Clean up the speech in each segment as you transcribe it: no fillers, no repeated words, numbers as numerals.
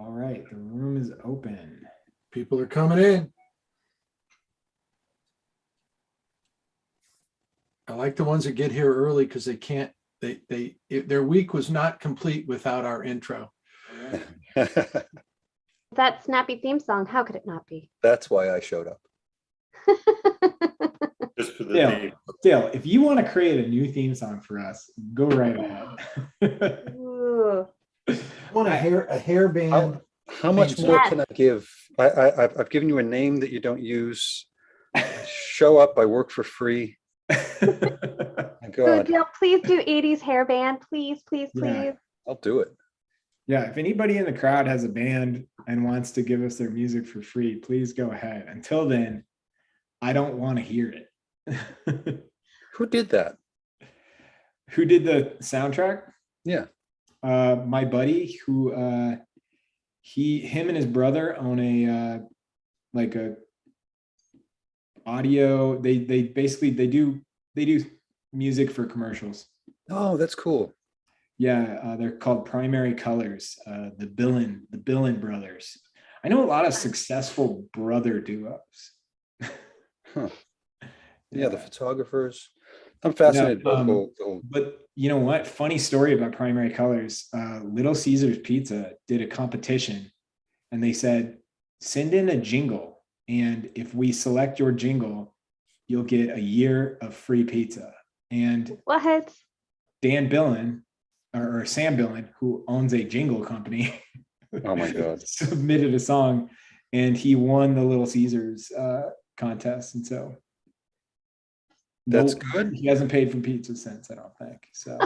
All right, the room is open. People are coming in. I like the ones that get here early because they can't, their week was not complete without our intro. That snappy theme song, how could it not be? That's why I showed up. Just for the Dale, theme. Dale, if you want to create a new theme song for us, go right ahead. Ooh. I want a hair band. How much more Yes. can I give? I've given you a name that you don't use. Show up. I work for free. My So God, Dale, please do 80s hairband. Please, please, please. Yeah. I'll do it. Yeah, if anybody in the crowd has a band and wants to give us their music for free, please go ahead. Until then, I don't want to hear it. Who did that? Who did the soundtrack? Yeah. My buddy who him and his brother own a like a audio, they basically they do music for commercials. Oh, that's cool. Yeah, they're called Primary Colors, the Billin brothers. I know a lot of successful brother duos. Huh. Yeah, the photographers. I'm fascinated by the whole. But you know what? Funny story about Primary Colors. Little Caesars Pizza did a competition and they said, send in a jingle. And if we select your jingle, you'll get a year of free pizza. And What? Dan Billin, or Sam Billin, who owns a jingle company, Oh my God. submitted a song and he won the Little Caesars contest. And so That's good. He hasn't paid for pizza since, I don't think. So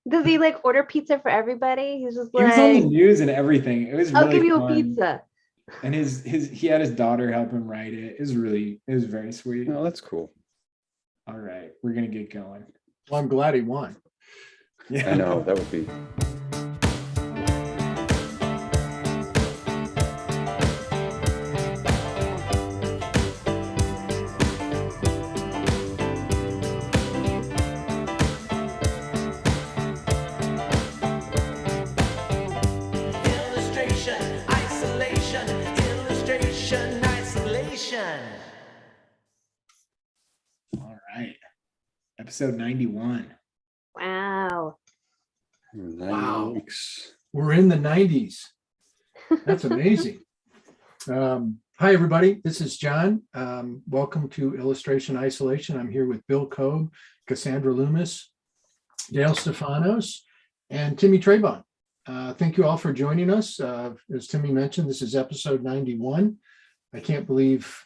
Does he like order pizza for everybody? He's just he was on the like, news and everything. It was really I'll give you a fun. pizza. And he had his daughter help him write it. It was very sweet. Oh, that's cool. All right, we're gonna get going. Well, I'm glad he won. Yeah, I know that would be. Illustration, isolation, illustration, isolation. All right, episode 91. Wow. 9 weeks. We're in the 90s. That's amazing. Hi, everybody. This is John. Welcome to Illustration Isolation. I'm here with Bill Cobe, Cassandra Loomis, Dale Stefanos, and Timmy Trayvon. Thank you all for joining us. As Timmy mentioned, this is episode 91. I can't believe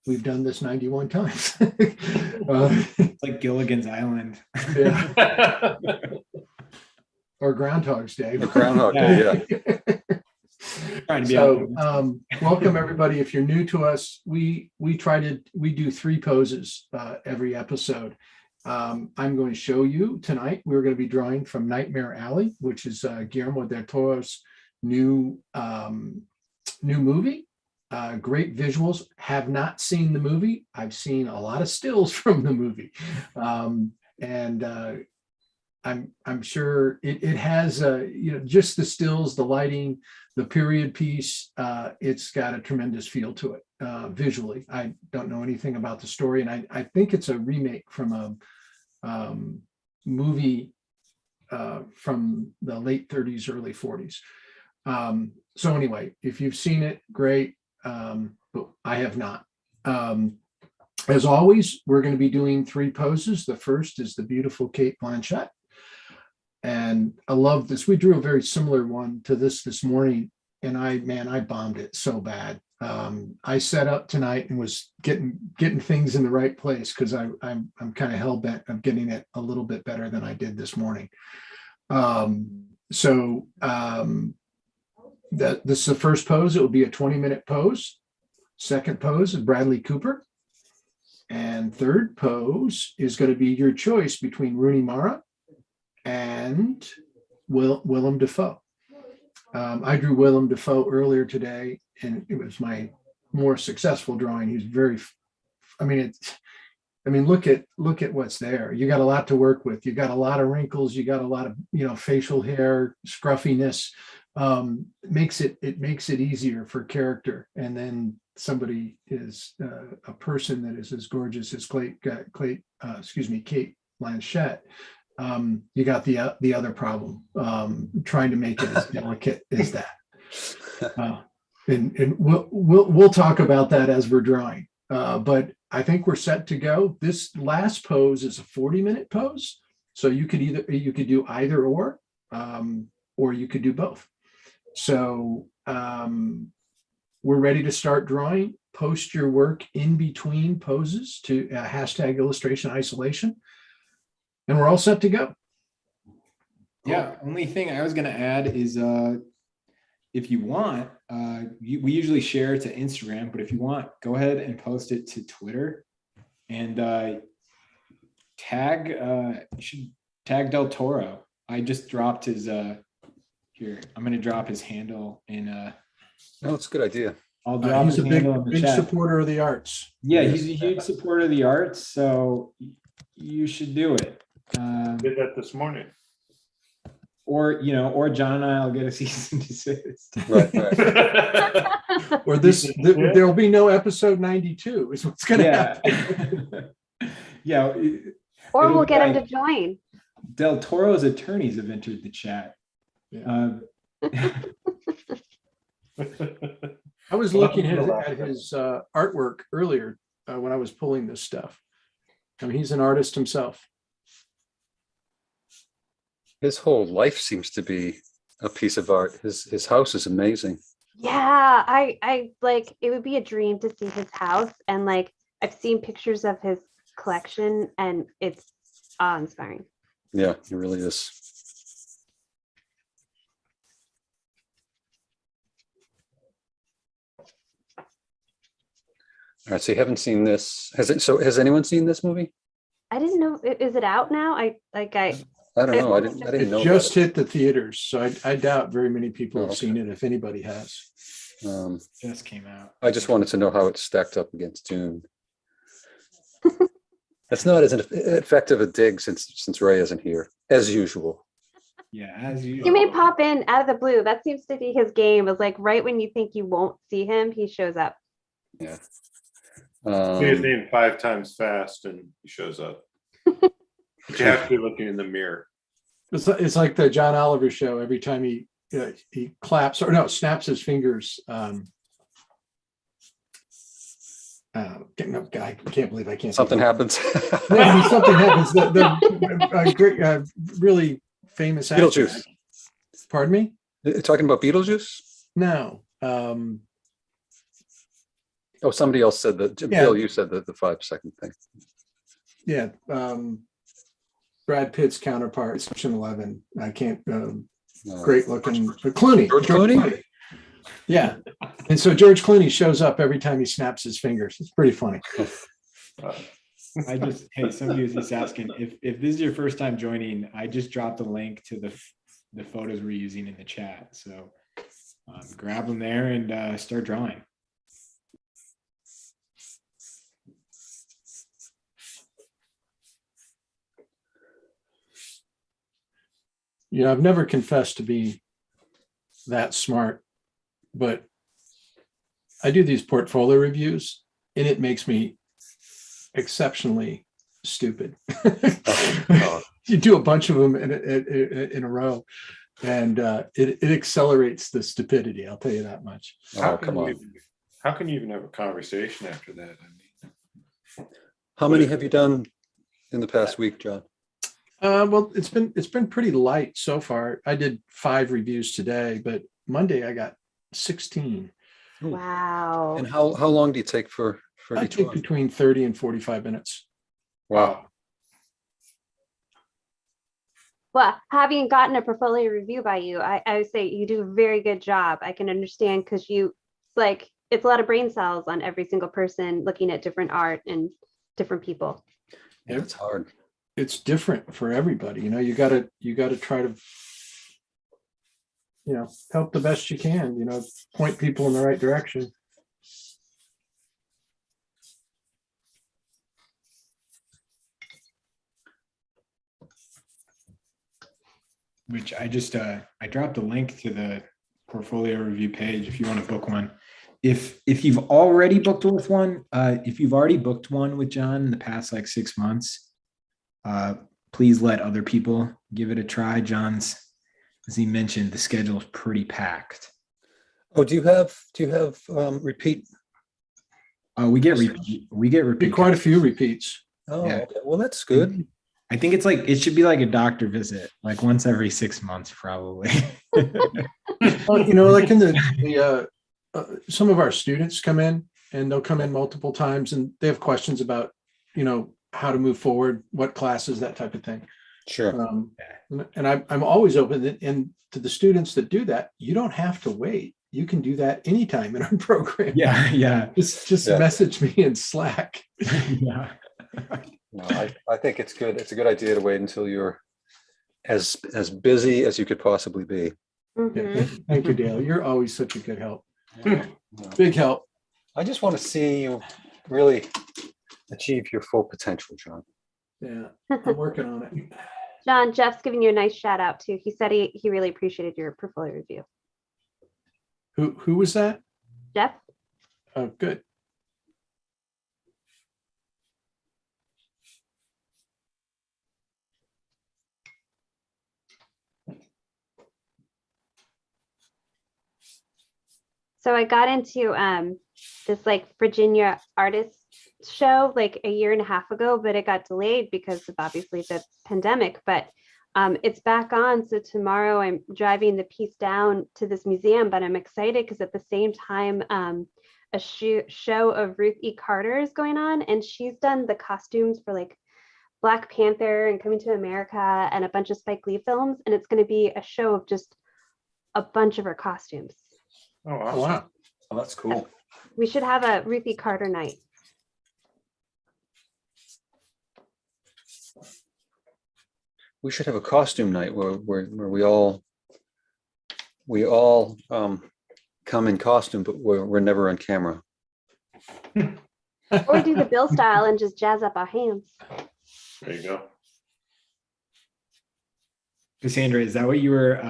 we've done this 91 times. It's like Gilligan's Island. Yeah. Or Groundhog's Day. The Groundhog Day, yeah. Trying to be So, welcome everybody. If you're new to us, we do 3 poses every episode. I'm going to show you tonight. We're going to be drawing from Nightmare Alley, which is Guillermo del Toro's new movie. Great visuals. Have not seen the movie. I've seen a lot of stills from the movie, and I'm sure it has just the stills, the lighting, the period piece. It's got a tremendous feel to it visually. I don't know anything about the story, and I think it's a remake from a movie from the late 30s, early 40s. So anyway, if you've seen it, great. But I have not. As always, we're going to be doing 3 poses. The first is the beautiful Cate Blanchett. And I love this. We drew a very similar one to this morning, and I bombed it so bad. I set up tonight and was getting things in the right place because I'm kind of hell bent of getting it a little bit better than I did this morning. This is the first pose. It will be a 20-minute pose. Second pose is Bradley Cooper. And third pose is going to be your choice between Rooney Mara and Willem Dafoe. I drew Willem Dafoe earlier today, and it was my more successful drawing. He's very, look at what's there. You got a lot to work with. You got a lot of wrinkles. You got a lot of facial hair, scruffiness. it makes it easier for character. And then somebody is a person that is as gorgeous as Kate Blanchett. You got the other problem, trying to make it as delicate as that. And we'll talk about that as we're drawing. But I think we're set to go. This last pose is a 40-minute pose. So you could do either or you could do both. So we're ready to start drawing. Post your work in between poses to hashtag illustration isolation. And we're all set to go. Yeah, only thing I was gonna add is if you want, we usually share to Instagram, but if you want, go ahead and post it to Twitter and you should tag Del Toro. I just dropped his here. I'm gonna drop his handle in No, it's a good idea. I'll drop He's his a handle in the big chat. supporter of the arts. Yeah, he's a huge supporter of the arts, so you should do it. Did that this morning. Or John and I'll get a cease and desist. Right. Or there'll be no episode 92 is what's going to happen. Yeah. Or It'll we'll get him be to join. Del Toro's attorneys have entered the chat. Yeah. I was looking at his artwork earlier when I was pulling this stuff. I mean, he's an artist himself. His whole life seems to be a piece of art. His house is amazing. Yeah, I like it would be a dream to see his house, and like I've seen pictures of his collection and it's awe-inspiring. Yeah, it really is. All right, so you haven't seen this. Has anyone seen this movie? I didn't know, is it out now? I don't know. I didn't know. It just about hit the theaters, so I doubt very many people Oh, have okay. seen it, if anybody has. it. Just came out. I just wanted to know how it stacked up against Dune. It's not as effective a dig since Ray isn't here, as usual. Yeah, as usual. He may pop in out of the blue. That seems to be his game. Is like right when you think you won't see him, he shows up. Yeah. Say his name 5 times fast and he shows up. But you have to be looking in the mirror. It's like the John Oliver show. Every time he claps or snaps his fingers. I can't believe I can't. Something happens. Yeah, something happens. The great, really famous actor. Beetlejuice. Pardon me? You're talking about Beetlejuice? No. Somebody else said that. Yeah. Bill, you said the 5-second thing. Yeah. Brad Pitt's counterpart, Section 11. I can't. Great looking, but Clooney. George Clooney? Yeah. And so George Clooney shows up every time he snaps his fingers. It's pretty funny. Somebody was just asking if this is your first time joining. I just dropped a link to the photos we're using in the chat. So grab them there and start drawing. You know, I've never confessed to be that smart, but I do these portfolio reviews and it makes me exceptionally stupid. You do a bunch of them in a row and it accelerates the stupidity. I'll tell you that much. Oh, come on. How can you even have a conversation after that? I mean, How many have you done in the past week, John? Well, it's been pretty light so far. I did 5 reviews today, but Monday I got 16. Wow. And how long do you take for I each take one? between 30 and 45 minutes. Wow. Well, having gotten a portfolio review by you, I would say you do a very good job. I can understand because it's a lot of brain cells on every single person looking at different art and different people. Yeah, it's hard. It's different for everybody. You know, you gotta try to, help the best you can, point people in the right direction. Which I just I dropped a link to portfolio review page if you want to book one. If you've already booked with one, if you've already booked one with John in the past like 6 months, please let other people give it a try. John's, as he mentioned, the schedule is pretty packed. Oh, do you have repeat? We get repeat. Quite a few repeats. Oh, Yeah. okay. Well, that's good. I think it's like, it should be like a doctor visit, like once every 6 months, probably. Well, you know, like in the some of our students come in and they'll come in multiple times and they have questions about, you know, how to move forward, what classes, that type of thing. Sure. And I'm always open, and to the students that do that, you don't have to wait. You can do that anytime in our program. Yeah. Just Yeah. message me in Slack. Yeah. No, I think it's good. It's a good idea to wait until you're as busy as you could possibly be. Mhm. Thank you, Dale. You're always such a good help. No. Big help. I just want to see you really achieve your full potential, John. Yeah, I'm working on it. John, Jeff's giving you a nice shout out too. He said he really appreciated your portfolio review. Who was that? Jeff? Oh, good. So I got into this like Virginia artist show like a year and a half ago, but it got delayed because of obviously the pandemic. But it's back on. So tomorrow I'm driving the piece down to this museum, but I'm excited because at the same time, a show of Ruth E. Carter is going on, and she's done the costumes for like Black Panther and Coming to America and a bunch of Spike Lee films. And it's going to be a show of just a bunch of her costumes. Oh, Oh, awesome. wow. Oh, that's cool. We should have a Ruth E. Carter night. We should have a costume night where we all come in costume, but we're never on camera. Or do the Bill style and just jazz up our hands. There you go. Cassandra, is that what you were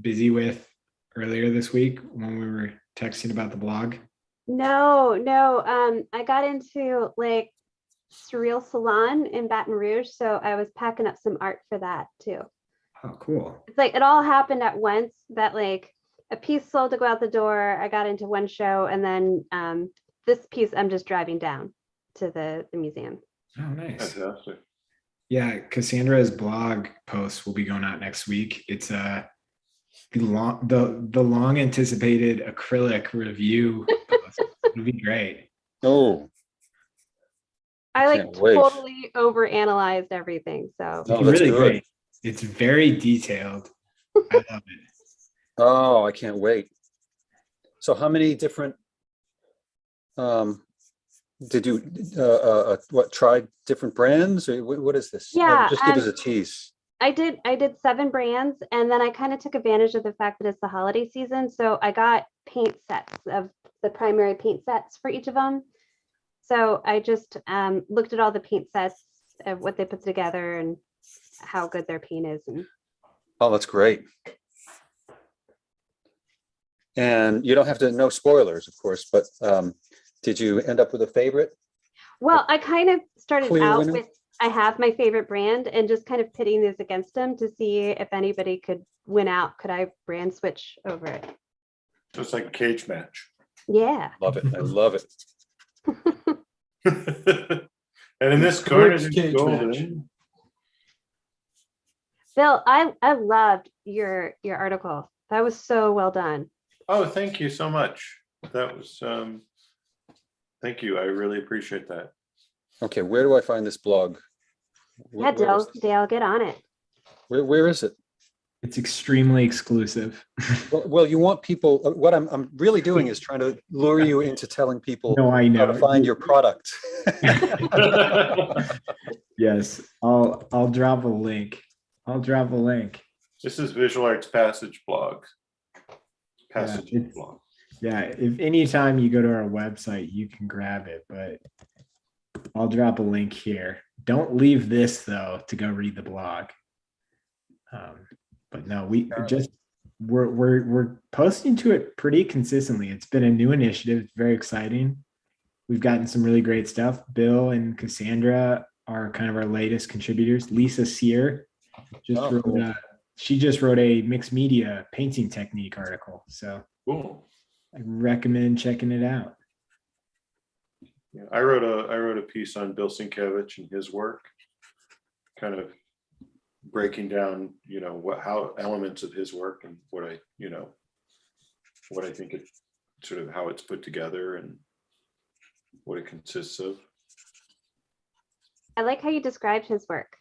busy with earlier this week when we were texting about the blog? No. I got into like Surreal Salon in Baton Rouge, so I was packing up some art for that too. Oh, cool. It's like it all happened at once. That like a piece sold to go out the door. I got into one show, and then this piece I'm just driving down to the museum. Oh, nice. Fantastic. Yeah, Cassandra's blog post will be going out next week. It's the long anticipated acrylic review post. It'll be great. Oh, I like Can't wait. totally overanalyzed everything. So Oh, It's that's really good. great. It's very detailed. I love it. Oh, I can't wait. So how many different did you try different brands, or what is this? Yeah, Just give us a tease. I did 7 brands, and then I kind of took advantage of the fact that it's the holiday season. So I got paint sets of the primary paint sets for each of them. So I just looked at all the paint sets of what they put together and how good their paint is. And Oh, that's great. And you don't have to know spoilers, of course, but did you end up with a favorite? well, I kind of started Clear out winner? with, I have my favorite brand and just kind of pitting these against them to see if anybody could win out. Could I brand switch over it? So it's like a cage match. Yeah. Love it. I love it. And in this Correct garden, cage golden. match. Bill, I loved your article. That was so well done. Oh, thank you so much. That was, thank you. I really appreciate that. Okay, where do I find this blog? Yeah, Dale, get on it. Where is it? It's extremely exclusive. Well, you want people, what I'm really doing is trying to lure you into telling people No, I how know. to find your product. Yes, I'll drop a link. This is Visual Arts Passage blog. Passage it's- blog. Yeah, if anytime you go to our website, you can grab it, but I'll drop a link here. Don't leave this though to go read the blog. But no, we we're posting to it pretty consistently. It's been a new initiative. It's very exciting. We've gotten some really great stuff. Bill and Cassandra are kind of our latest contributors. Lisa Sear just Oh, wrote cool. she just wrote a mixed media painting technique article. So Cool. I recommend checking it out. Yeah, I wrote a piece on Bill Sienkiewicz and his work, kind of breaking down, how elements of his work and what I think it sort of how it's put together and what it consists of. I like how you described his work.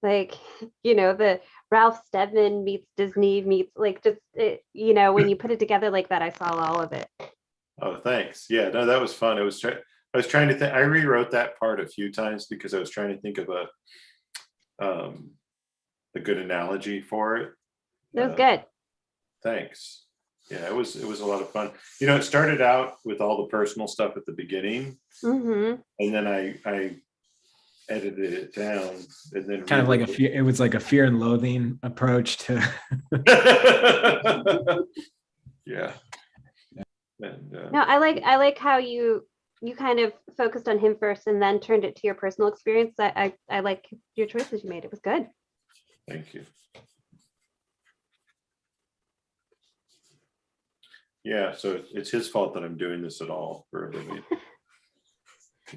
Like, the Ralph Steadman meets Disney meets like just, when you put it together like that, I saw all of it. Oh, thanks. Yeah, no, that was fun. I was trying to think. I rewrote that part a few times because I was trying to think of a good analogy for it. That was good. Thanks. Yeah, it was a lot of fun. It started out with all the personal stuff at the beginning, Mm-hmm. and then I edited it down, and then Kind of like it was like a fear and loathing approach to. Yeah. And, No, I like how you kind of focused on him first and then turned it to your personal experience. I like your choices you made. It was good. Thank you. Yeah, so it's his fault that I'm doing this at all for a living.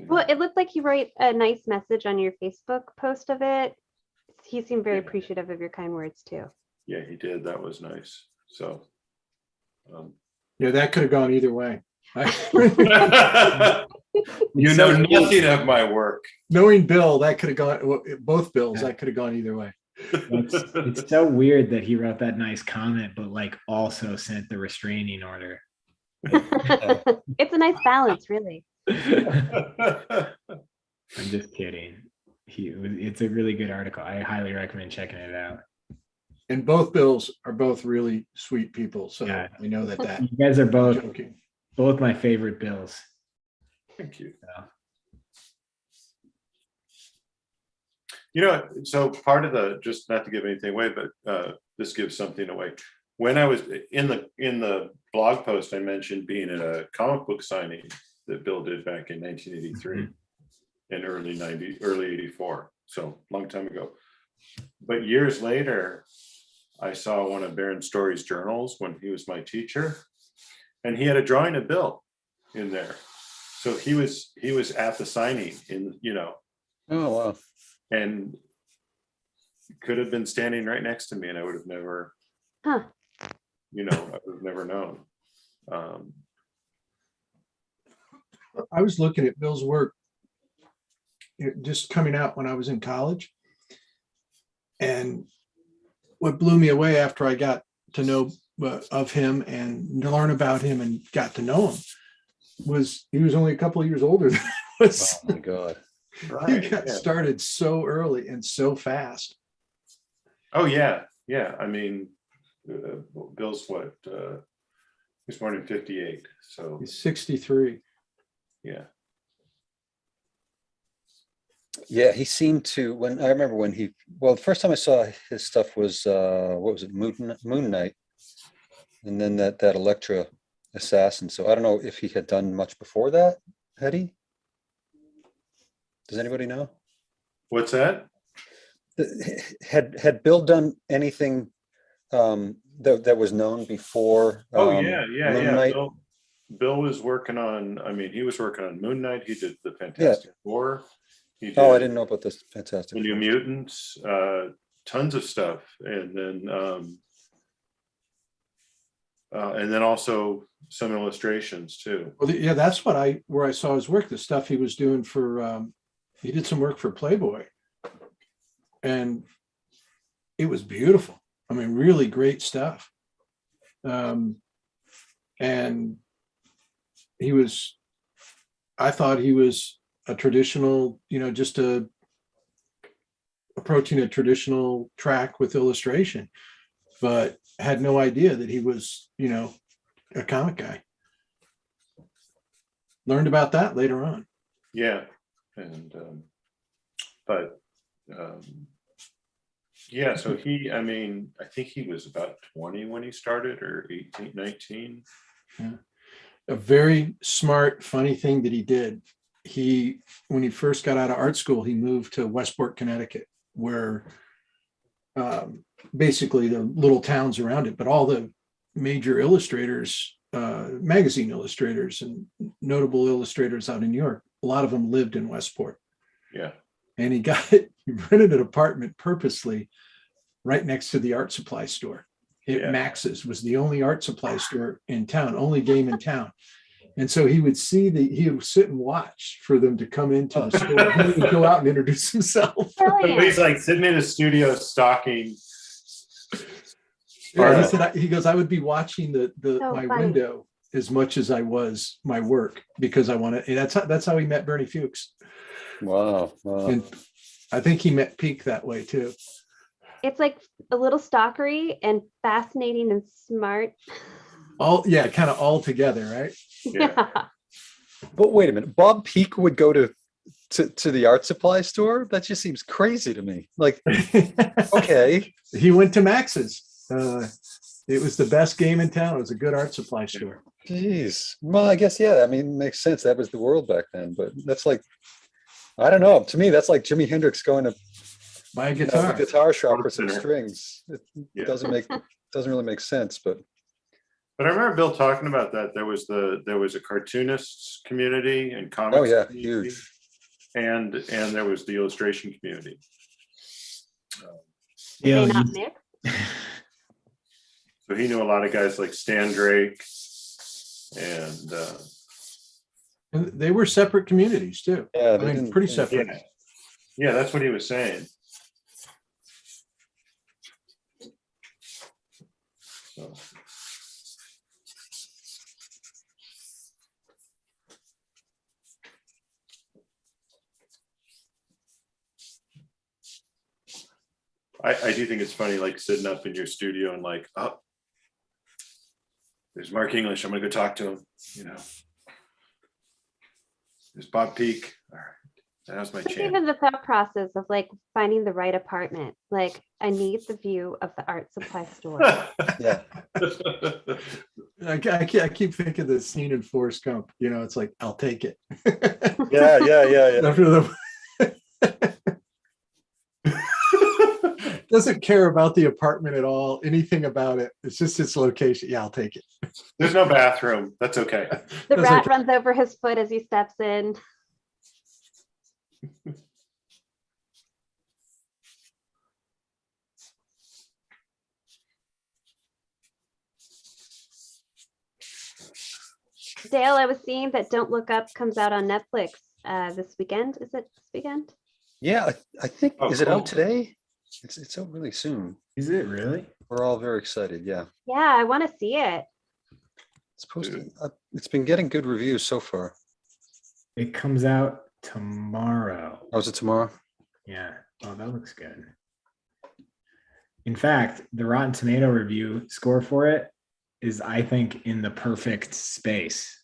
Well, it looked like you wrote a nice message on your Facebook post of it. He seemed very Yeah. appreciative of your kind words too. Yeah, he did. That was nice. So. Yeah, that could have gone either way. You know nothing of my work. Knowing Bill, that could have gone, well, both Bills, that could have gone either way. It's so weird that he wrote that nice comment, but like also sent the restraining order. It's a nice balance, really. I'm just kidding. It's a really good article. I highly recommend checking it out. And both Bills are both really sweet people. So Yeah. we know that. You guys are both Joking. my favorite Bills. Thank you. So. So part of just not to give anything away, but this gives something away. When I was in the blog post, I mentioned being at a comic book signing that Bill did back in 1983 and early 84. So long time ago. But years later, I saw one of Baron Story's journals when he was my teacher, and he had a drawing of Bill in there. So he was at the signing Oh, wow. and could have been standing right next to me, and I would have never, Huh. I would have never known. I was looking at Bill's work just coming out when I was in college. And what blew me away after I got to know of him and learn about him and got to know him was he was only a couple of years older than I was. Oh my God. He got started so early and so fast. Oh yeah. I mean, Bill's what? He was born in 58. So He's 63. yeah. Yeah, he seemed to, I remember when the first time I saw his stuff was, what was it, Moon Knight? And then that Elektra Assassin. So I don't know if he had done much before that, had he? Does anybody know? What's that? Had Bill done anything that was known before? Oh yeah. Moon Knight? Bill was working on. I mean, he was working on Moon Knight. He did the Fantastic Four. He did Oh, I didn't know about this. Fantastic. the New Mutants. Tons of stuff, and then also some illustrations too. Well, yeah, that's where I saw his work, the stuff he was doing for, he did some work for Playboy. And it was beautiful. I mean, really great stuff. And I thought he was a traditional, just approaching a traditional track with illustration, but had no idea that he was, a comic guy. Learned about that later on. Yeah, and but Yeah, so he, I mean, I think he was about 20 when he started, or 18, 19. A very smart, funny thing that he did. When he first got out of art school, he moved to Westport, Connecticut, where basically the little towns around it, but all the major illustrators, magazine illustrators and notable illustrators out in New York, a lot of them lived in Westport. Yeah. And he rented an apartment purposely right next to the art supply store. Max's was the only art supply store in town, only game in town. And so he would sit and watch for them to come into the store. He would go out and introduce himself. Brilliant. He's like sitting in his studio stalking. Yeah, he said, he goes, I would be watching my funny. window as much as I was my work, because I want to, that's how he met Bernie Fuchs. Wow. And I think he met Peak that way too. It's like a little stalkery and fascinating and smart. Kind of all together, right? Yeah. But wait a minute, Bob Peak would go to the art supply store? That just seems crazy to me. Like, okay. He went to Max's. It was the best game in town. It was a good art supply store. Jeez. Well, I guess, yeah. I mean, it makes sense. That was the world back then. But that's like, I don't know. To me, that's like Jimi Hendrix going to Buy a the guitar. guitar shop for some Center. strings. It Yeah. doesn't really make sense. But But I remember Bill talking about that. There was a cartoonists community and comics. oh yeah, community, huge. and there was the illustration community. They Yeah, not mix? So he knew a lot of guys like Stan Drake, and And they were separate communities too. Yeah, I they mean, didn't- pretty separate. yeah, that's what he was saying. So. I do think it's funny, like sitting up in your studio and like, oh, there's Mark English. I'm gonna go talk to him. You know, there's Bob Peak. All right, that was my Just chance. even the thought process of like finding the right apartment. Like, I need the view of the art supply store. Yeah. I keep thinking the scene in Forrest Gump. You know, it's like, I'll take it. Yeah. After the doesn't care about the apartment at all, anything about it. It's just its location. Yeah, I'll take it. There's no bathroom. That's okay. The That's rat okay. runs over his foot as he steps in. Dale, I was seeing that Don't Look Up comes out on Netflix this weekend. Is it this weekend? Yeah, I think, Oh, is it cool. out today? It's out really soon. is it really? We're all very excited. Yeah. Yeah, I want to see it. It's supposed to, it's been getting good reviews so far. It comes out tomorrow. Oh, is it tomorrow? Yeah. Oh, that looks good. In fact, the Rotten Tomato review score for it is, I think, in the perfect space.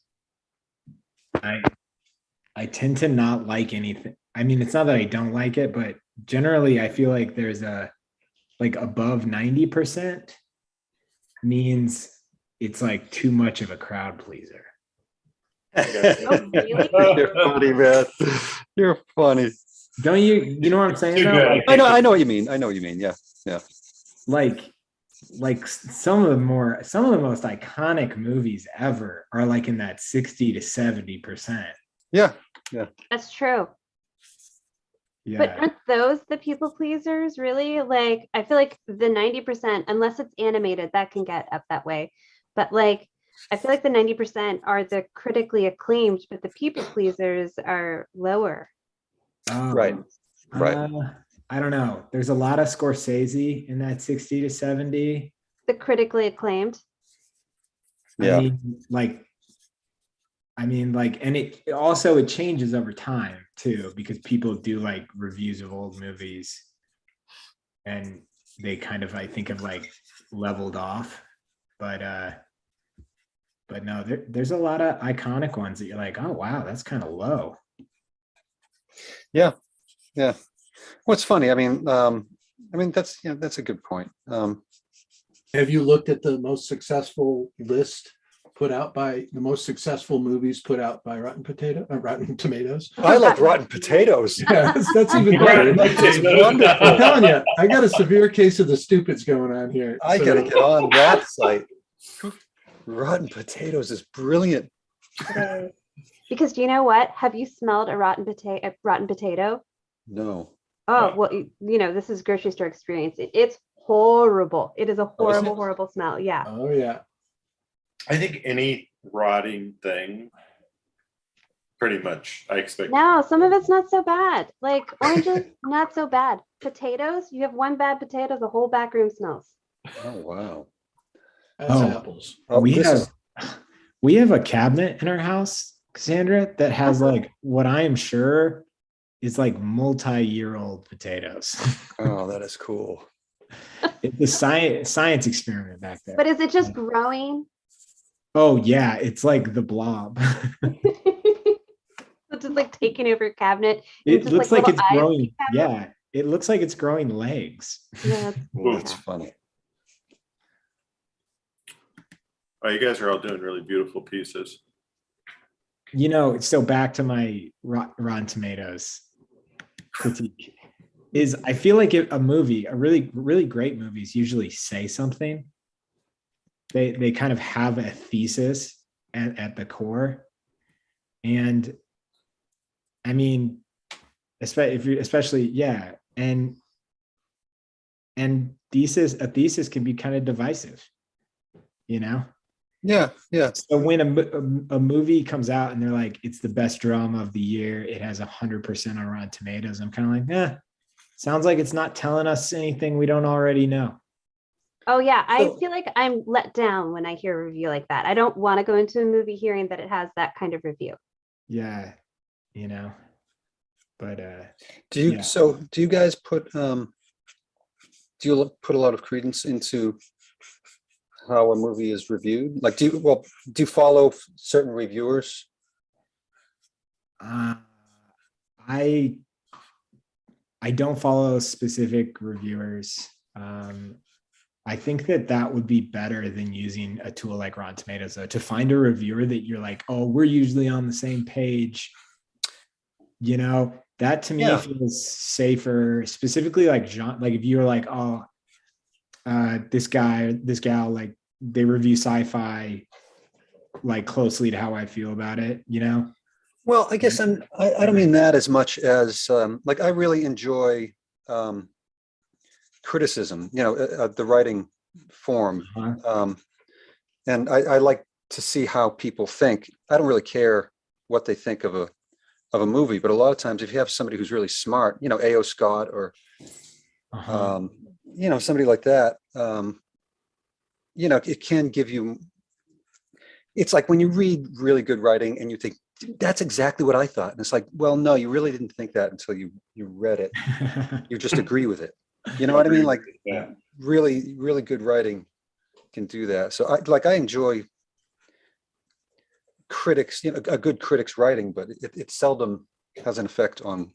I tend to not like anything. I mean, it's not that I don't like it, but generally I feel like there's a like above 90% means it's like too much of a crowd pleaser. Oh, really? You're funny, man. You're funny. Don't you know what I'm saying? Too though? good. Like, I know what you mean. Yeah. like some of the most iconic movies ever are like in that 60 to 70%. Yeah. That's true. Yeah. But aren't those the people pleasers, really? Like, I feel like the 90%, unless it's animated, that can get up that way. But like, I feel like the 90% are the critically acclaimed, but the people pleasers are lower. Right. I don't know. There's a lot of Scorsese in that 60 to 70. The critically acclaimed. Yeah. I mean, and it also, it changes over time too, because people do like reviews of old movies and they kind of, I think, have like leveled off. But no, there's a lot of iconic ones that you're like, oh wow, that's kind of low. Yeah. What's funny, I mean, I mean, that's a good point. Have you looked at the most successful list put out by the most successful movies put out by Rotten Tomatoes? I like Rotten Potatoes. Yeah, that's even better. It's I'm wonderful. telling you, I got a severe case of the stupids going on here. I So- gotta get on that site. Rotten Potatoes is brilliant. Because do you know what? Have you smelled a rotten potato? No. Oh, No. well, this is grocery store experience. It's horrible. It is a horrible, it? horrible smell. Yeah. Oh, yeah. I think any rotting thing, pretty much, I expect. No, some of it's not so bad. Like oranges, not so bad. Potatoes, you have one bad potato, the whole back room smells. Oh, wow. That's Oh. apples. Oh, we this have a cabinet in our house, Cassandra, that has like what I am sure is like multi-year-old potatoes. Oh, that is cool. It's a science experiment back there. But is it just growing? Oh yeah, it's like the blob. It's just like taking over your cabinet. It It's just looks like like little it's eyes growing. peek out. Yeah, it looks like it's growing legs. Yeah, Oh, that's funny. Oh, you guys are all doing really beautiful pieces. So back to my Rotten Tomatoes critique is I feel like a really, really great movies usually say something. They kind of have a thesis at the core. And I mean, especially, yeah. And a thesis can be kind of divisive, Yeah, yeah. So when a movie comes out and they're like, it's the best drama of the year, it has 100% on Rotten Tomatoes, I'm kind of like, sounds like it's not telling us anything we don't already know. Oh yeah, I So- feel like I'm let down when I hear a review like that. I don't want to go into a movie hearing that it has that kind of review. Yeah, but Do you Yeah. do you guys put do you put a lot of credence into how a movie is reviewed? Like do you follow certain reviewers? I don't follow specific reviewers. I think that would be better than using a tool like Rotten Tomatoes, though, to find a reviewer that you're like, oh, we're usually on the same page. That to me Yeah. feels safer, specifically like if you were like, oh, this guy, this gal, like they review sci-fi like closely to how I feel about it, Well, I guess I don't mean that as much as like I really enjoy criticism, the writing form. Uh-huh. And I like to see how people think. I don't really care what they think of a movie, but a lot of times if you have somebody who's really smart, A.O. Scott or Uh-huh. somebody like that, it can give you, it's like when you read really good writing and you think, that's exactly what I thought. And it's like, well, no, you really didn't think that until you read it. You just agree with it. You know what I mean? Like Yeah. really, really good writing can do that. So I enjoy critics, a good critic's writing, but it seldom has an effect on,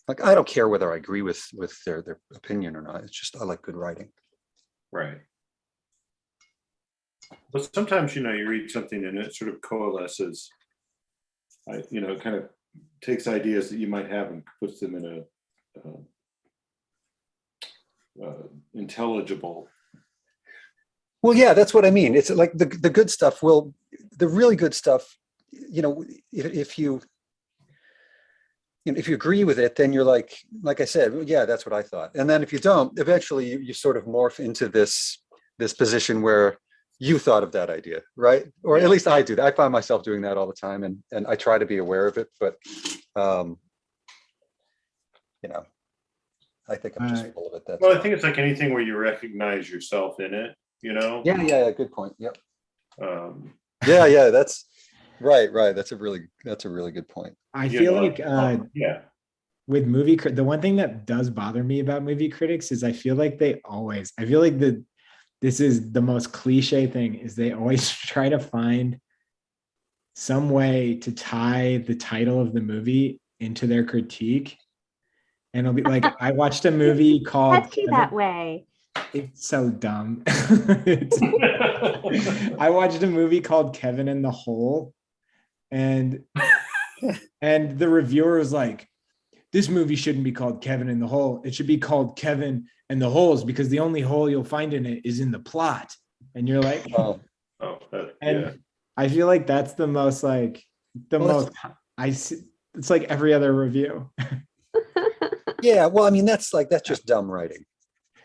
like, I don't care whether I agree with their opinion or not. It's just, I like good writing. Right. But sometimes, you read something and it sort of coalesces, kind of takes ideas that you might have and puts them in a intelligible. Well, yeah, that's what I mean. It's like the good stuff the really good stuff, if you agree with it, then you're like I said, well, yeah, that's what I thought. And then if you don't, eventually you sort of morph into this position where you thought of that idea, right? Or at least I do that. I find myself doing that all the time, and I try to be aware of it, but I think I'm just full of it. That's Well, I think it's like anything where you recognize yourself in it, yeah, good point. Yep. Um, Yeah, that's right. That's a really good point. I feel like yeah. with the one thing that does bother me about movie critics is I feel like this is the most cliche thing, is they always try to find some way to tie the title of the movie into their critique. And it'll be like, I watched a movie called Touchy that way. It's so dumb. I watched a movie called Kevin in the Hole, and the reviewer was like, this movie shouldn't be called Kevin in the Hole. It should be called Kevin and the Holes, because the only hole you'll find in it is in the plot. And you're like, Oh, and Yeah. I feel like that's the most like the Well, most I see. It's like every other review. yeah. Well, I mean, that's just dumb writing,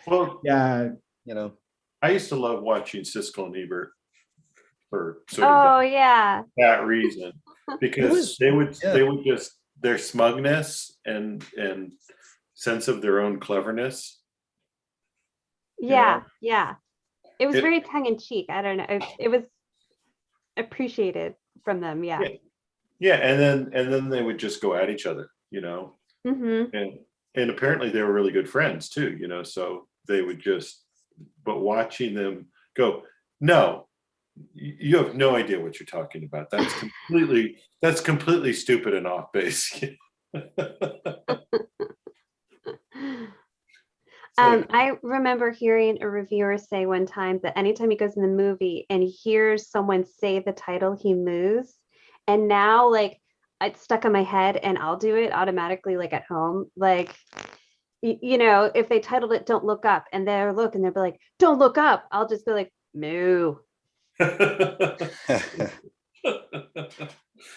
Well, Yeah. you know? I used to love watching Siskel and Ebert for sort of Oh yeah. that reason, because was- they would yeah. just their smugness and sense of their own cleverness. Yeah. know? Yeah. It was It- very tongue in cheek. I don't know. It was appreciated from them. Yeah. Yeah, and then they would just go at each other, Hmm. and apparently they were really good friends too, so they would just, but watching them go, no, you have no idea what you're talking about. That's completely stupid and off base. I remember hearing a reviewer say one time that anytime he goes in the movie and he hears someone say the title, he moves. And now, like, it's stuck in my head, and I'll do it automatically, like at home. Like, if they titled it "Don't Look Up" and they'll look and they'll be like, "Don't look up," I'll just be like, "Moo."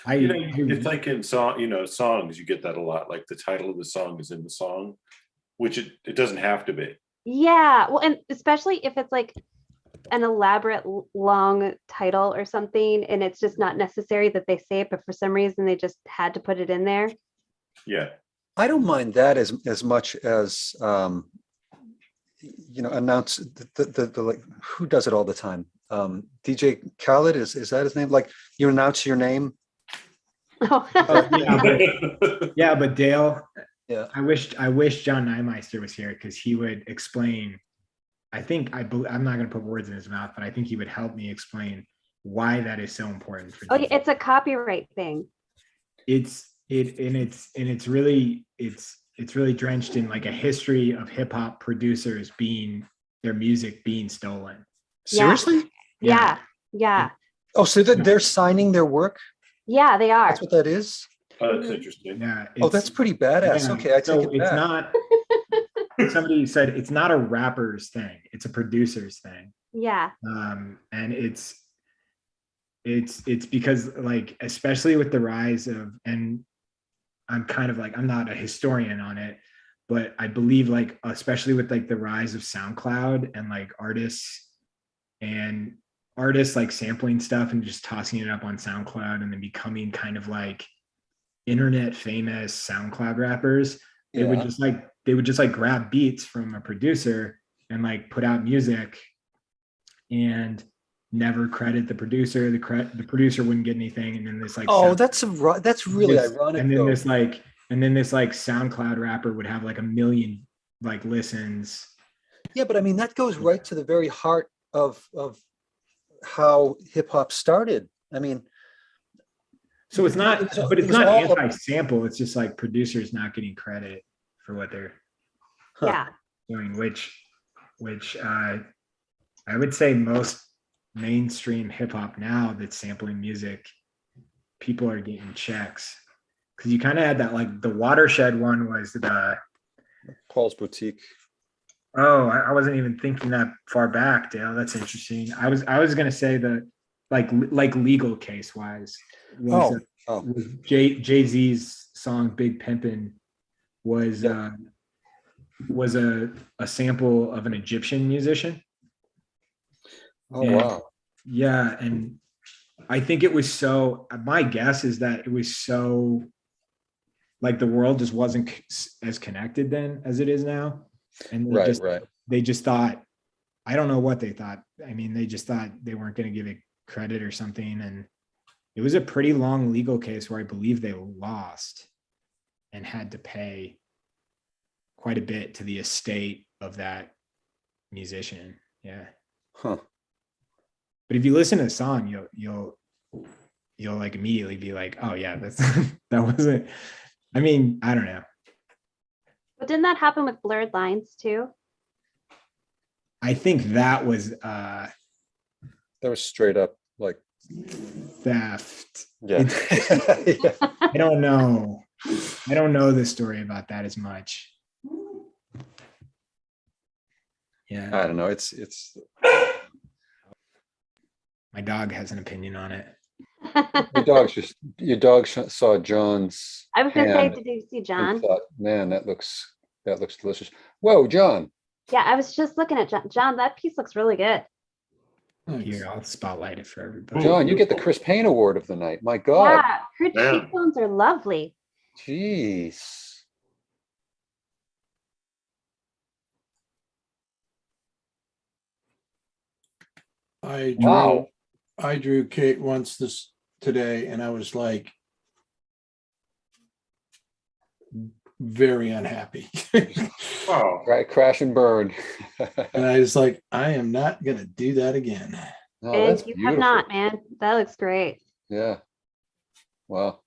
It's like in songs, you get that a lot. Like the title of the song is in the song, which it doesn't have to be. Yeah. Well, and especially if it's like an elaborate long title or something, and it's just not necessary that they say it, but for some reason they just had to put it in there. Yeah. I don't mind that as much as announce the like, who does it all the time? DJ Khaled, is that his name? Like, you announce your name. Oh. Yeah, but Dale, Yeah. I wish John Nymeister was here, because he would explain. I'm not going to put words in his mouth, but I think he would help me explain why that is so important for. Oh, yeah, it's a copyright thing. It's really drenched in like a history of hip hop producers their music being stolen. Seriously? Yeah. Yeah. Oh, so they're signing their work? Yeah, they are. That's what that is? That's interesting. Yeah. Oh, that's pretty badass. Yeah, Okay, I so take it it's back. not. Somebody said it's not a rapper's thing; it's a producer's thing. Yeah. And it's because, like, especially with the rise of, and I'm kind of like, I'm not a historian on it, but I believe, like, especially with like the rise of SoundCloud and like artists like sampling stuff and just tossing it up on SoundCloud and then becoming kind of like internet famous SoundCloud rappers. They would just like grab beats from a producer and like put out music and never credit the producer. The producer wouldn't get anything, and then this like that's really ironic. And then though. this like SoundCloud rapper would have like 1 million like listens. Yeah, but I mean that goes right to the very heart of how hip hop started. I mean, so it's not, but it's not all anti-sample. It's just like producers not getting credit for what they're Yeah. doing, which I would say most mainstream hip hop now that's sampling music, people are getting checks, because you kind of had that, like the Watershed one was the Paul's Boutique. Oh, I wasn't even thinking that far back, Dale. That's interesting. I was gonna say the like legal case wise was Jay-Z's song Big Pimpin' was a sample of an Egyptian musician. Oh, wow. Yeah, and I think it was so, my guess is that it was so, like, the world just wasn't as connected then as it is now. And they just thought, I don't know what they thought. I mean, they just thought they weren't going to give it credit or something. And it was a pretty long legal case where I believe they lost and had to pay quite a bit to the estate of that musician. Yeah. Huh. But if you listen to the song, you'll like immediately be like, oh yeah, that wasn't, I mean, I don't know. But didn't that happen with blurred lines too? I think that was That was straight up like, theft. yeah. Yeah. I don't know. I don't know the story about that as much. Yeah, I don't know. It's my dog has an opinion on it. your dog saw John's I was gonna say, hand did you see and John? thought, man, that looks delicious. Whoa, John. Yeah, I was just looking at John. John, that piece looks really good. Thanks. Here, I'll spotlight it for everybody. John, you get the Chris Payne Award of the night. My God. Yeah, her Yeah. cheekbones are lovely. Jeez. Wow. I drew Kate once today, and I was like very unhappy. Oh, Right, crash and burn. And I was like, I am not gonna do that again. Oh, And that's you beautiful. have not, man. That looks great. Yeah. Wow.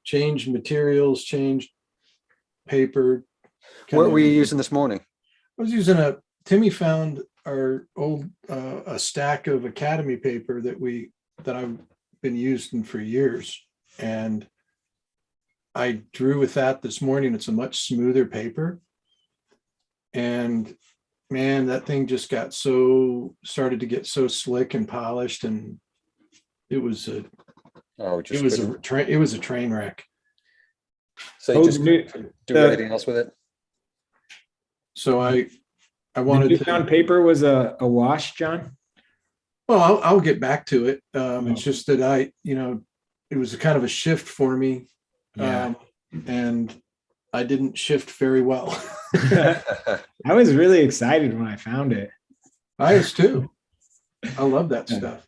Changed materials, changed paper. What were you using this morning? I was using Timmy found our old, a stack of Academy paper that I've been using for years. And I drew with that this morning. It's a much smoother paper. And man, that thing just started to get so slick and polished, and it was a train wreck. So you Oh, just new- couldn't do the- anything else with it? So I The wanted newfound to, paper was a wash, John. well, I'll get back to it. Oh. It's just that it was a kind of a shift for me. Yeah. And I didn't shift very well. I was really excited when I found it. I was too. I love that Yeah. stuff.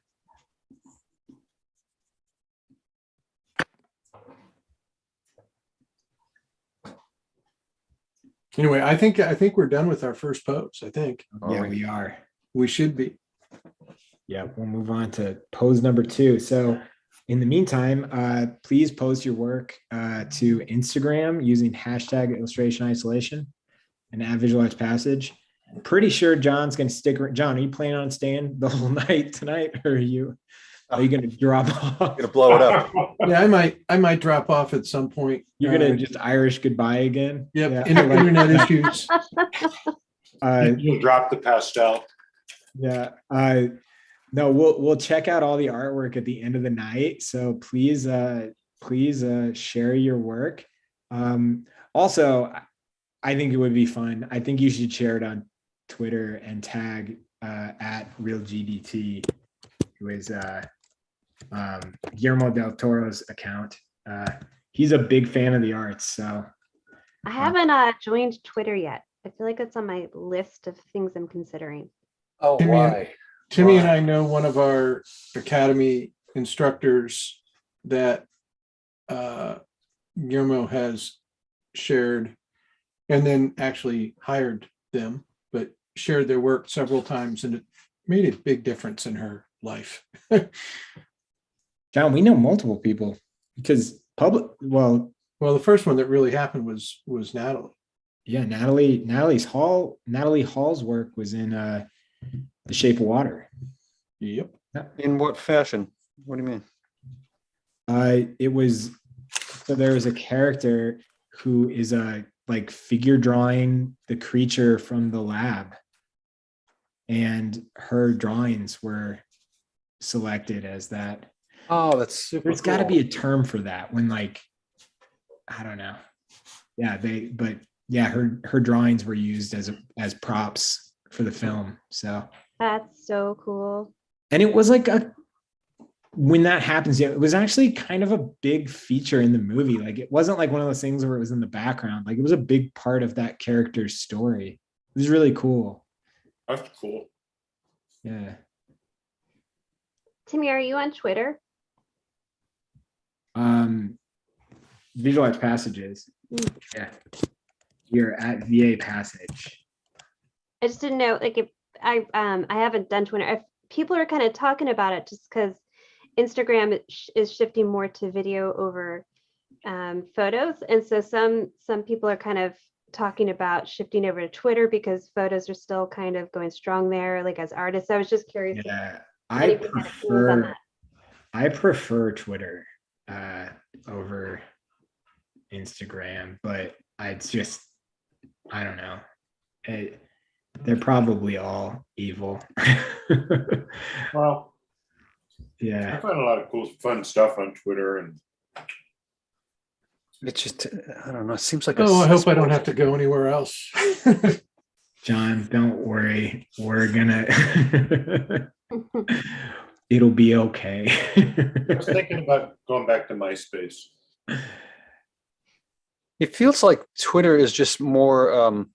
Anyway, I think we're done with our first pose. I think Yeah, we are. we should be. Yeah, we'll move on to pose number 2. So in the meantime, please post your work to Instagram using hashtag illustration isolation and at visualized passage. I'm pretty sure John's going to stick around. John, are you planning on staying the whole night tonight, or are you going to drop off? Gonna blow it up. Yeah, I might drop off at some point. You're going to just Irish goodbye again? Yep, Yeah, internet issues. you'll drop the pastel. Yeah. No, we'll check out all the artwork at the end of the night. So please share your work. Also, I think it would be fun. I think you should share it on Twitter and tag at RealGDT, who is Guillermo del Toro's account. He's a big fan of the arts. So I haven't joined Twitter yet. I feel like it's on my list of things I'm considering. Oh, Timmy, why? Timmy and I know one of our Academy instructors that Guillermo has shared and then actually hired them, but shared their work several times, and it made a big difference in her life. John, we know multiple people because Well, the first one that really happened was Natalie. yeah, Natalie Hall's work was in The Shape of Water. Yep. In what fashion? What do you mean? It was, so there was a character who is like figure drawing the creature from the lab, and her drawings were selected as that. Oh, that's super. There's got to be a term for that when, like, I don't know. Yeah, her drawings were used as props for the film. So That's so cool. and it was like when that happens, yeah, it was actually kind of a big feature in the movie. Like, it wasn't like one of those things where it was in the background. Like, it was a big part of that character's story. It was really cool. That's cool. Yeah. Timmy, are you on Twitter? Visualized passages. Yeah. You're at VA Passage. I just didn't know, like, if I haven't done Twitter. If people are kind of talking about it, just because Instagram is shifting more to video over photos. And so some people are kind of talking about shifting over to Twitter because photos are still kind of going strong there, like as artists. I was just curious. If Yeah, I anybody had opinions on that. prefer Twitter over Instagram, but I don't know. They're probably all evil. Well, I Yeah. find a lot of cool, fun stuff on Twitter, and It's just, I don't know, it seems like. Oh, I hope I don't have to go anywhere else. John, don't worry. We're gonna it'll be okay. I was thinking about going back to MySpace. It feels like Twitter is just more,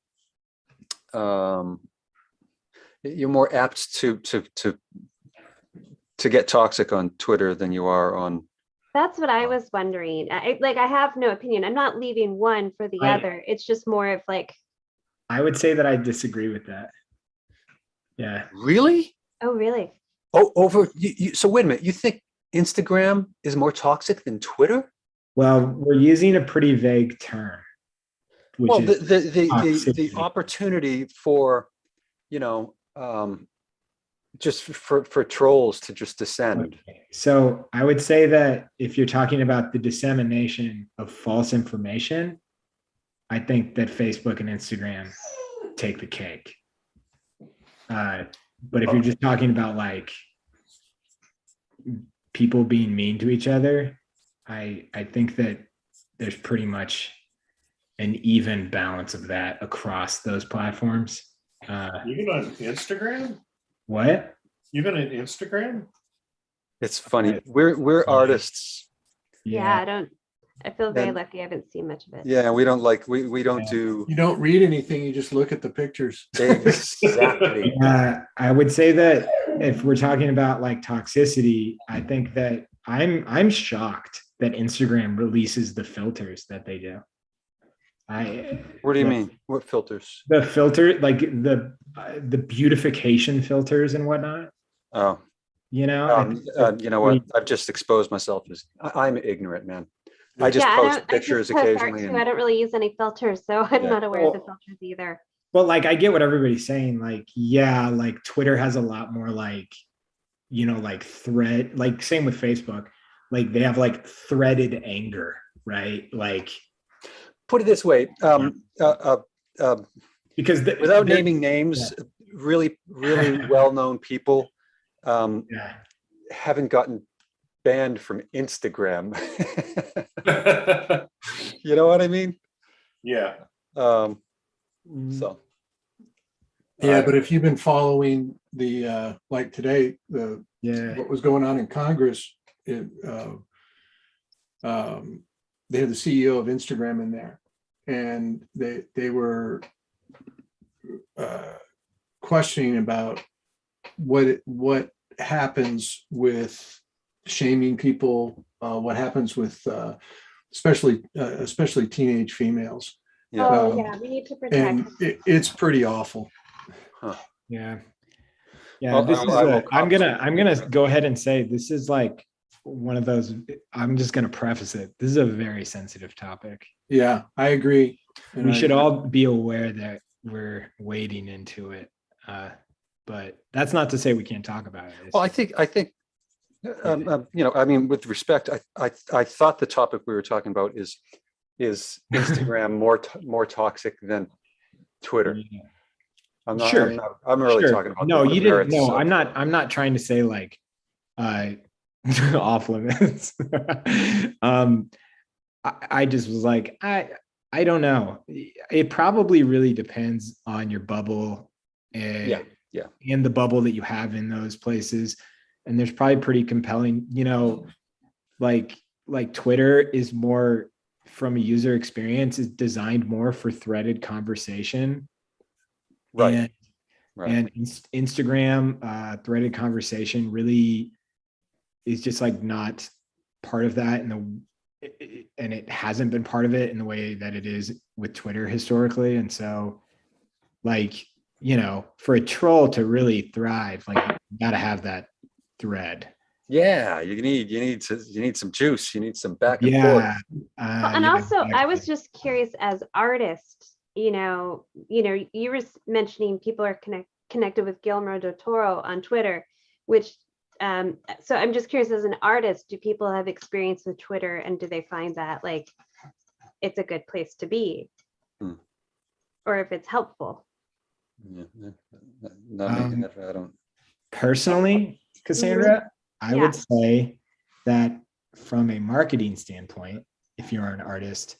you're more apt to get toxic on Twitter than you are on. That's what I was wondering. I have no opinion. I'm not leaving one for the other. It's just more of like, I would say that I disagree with that. Yeah. Really? oh, really? Oh, over so wait a minute. You think Instagram is more toxic than Twitter? Well, we're using a pretty vague term, which Well, is the toxicity. opportunity for, just for trolls to just descend. Okay. So I would say that if you're talking about the dissemination of false information, I think that Facebook and Instagram take the cake. But if you're just talking about like people being mean to each other, I think that there's pretty much an even balance of that across those platforms. Even on Instagram? What? Even on Instagram? It's funny. We're artists. Yeah, I feel very And- lucky. I haven't seen much of it. Yeah, we don't like we don't do You don't read anything, you just look at the pictures. exactly. I would say that if we're talking about like toxicity, I think that I'm shocked that Instagram releases the filters that they do. What do you mean? What filters? The filter, like the beautification filters and whatnot. Oh, You know, you know what? I've just exposed myself as I'm ignorant, man. I just Yeah, post I just pictures post art occasionally. too. And, I don't really use any filters, so I'm Yeah. not aware of the Well- filters either. well, like I get what everybody's saying. Like, yeah, like Twitter has a lot more like, like thread, like same with Facebook. Like they have like threaded anger, right? Like put it this way, because without naming names, really well-known people yeah. haven't gotten banned from Instagram. You know what I mean? Yeah. So Yeah, but if you've been following the, like today, Yeah. what was going on in Congress, they had the CEO of Instagram in there, and they were questioning about what happens with shaming people, what happens with especially teenage females, yeah. Oh, yeah, we need to protect. and it's pretty awful. Yeah. Yeah. Well, This I will I'm gonna go ahead and say this is like one of those. I'm just gonna preface it. This is a very sensitive topic. Yeah, I agree. And We I- should all be aware that we're wading into it. But that's not to say we can't talk about it. Well, I think I mean, with respect, I thought the topic we were talking about is Instagram more toxic than Twitter. Yeah. I'm not. Sure. I'm really Sure. talking about. No, the you didn't. merits No, of- I'm not trying to say like off limits. I just was like, I don't know. It probably really depends on your bubble Yeah. and the bubble that you have in those places. And there's probably pretty compelling, like Twitter is more from a user experience, is designed more for threaded conversation. Right. And, Right. and Instagram threaded conversation really is just like not part of that and it hasn't been part of it in the way that it is with Twitter historically. And so like, for a troll to really thrive, like you gotta have that thread. Yeah, you need some juice. You need some back and forth. Yeah. Well, and yeah, also, I was exactly. just curious as artists, you were mentioning people are connected with Guillermo del Toro on Twitter, which, so I'm just curious as an artist, do people have experience with Twitter and do they find that like it's a good place to be? Hmm. Or if it's helpful? Yeah, not me. Um, I don't. Personally, Cassandra, I Yeah. would say that from a marketing standpoint, if you're an artist,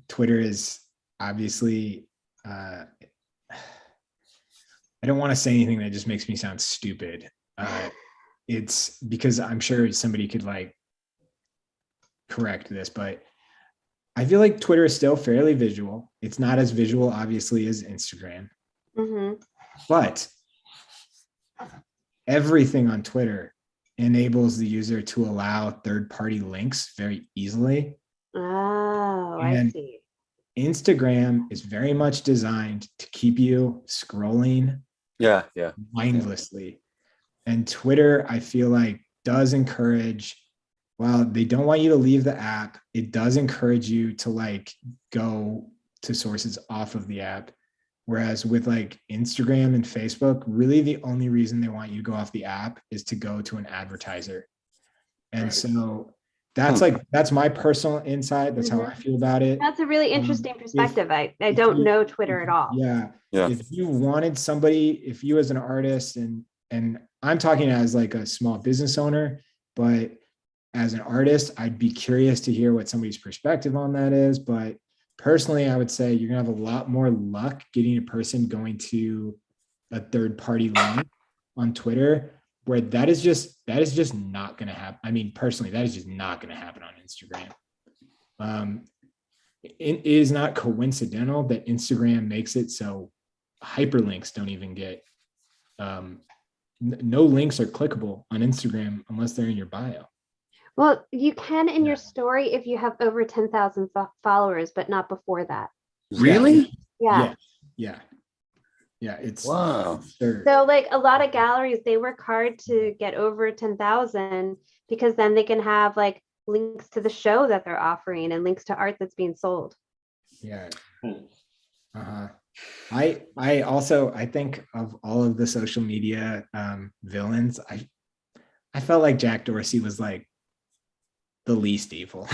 Twitter is obviously, I don't want to say anything that just makes me sound stupid. It's because I'm sure somebody could like correct this, but I feel like Twitter is still fairly visual. It's not as visual, obviously, as Instagram, Mm-hmm. but everything on Twitter enables the user to allow third-party links very easily. Oh, I And see. Instagram is very much designed to keep you scrolling Yeah. mindlessly. And Twitter, I feel like, does encourage, while they don't want you to leave the app, it does encourage you to like go to sources off of the app. Whereas with like Instagram and Facebook, really the only reason they want you to go off the app is to go to an advertiser. And Right. so that's my personal insight. That's how I feel about it. That's a really interesting perspective. I don't know Twitter at all. Yeah. Yeah. If you wanted somebody, if you as an artist, and I'm talking as like a small business owner, but as an artist, I'd be curious to hear what somebody's perspective on that is. But personally, I would say you're gonna have a lot more luck getting a person going to a third party link on Twitter, where that is just not gonna happen. I mean, personally, that is just not gonna happen on Instagram. It is not coincidental that Instagram makes it so hyperlinks don't even get no links are clickable on Instagram unless they're in your bio. Well, you can in Yeah. your story if you have over 10,000 followers, but not before that. Really? Yeah. Yeah. It's Wow. absurd. So like a lot of galleries, they work hard to get over 10,000 because then they can have like links to the show that they're offering and links to art that's being sold. Yeah. Hmm. Uh-huh. I also, I think of all of the social media villains, I felt like Jack Dorsey was like the least evil.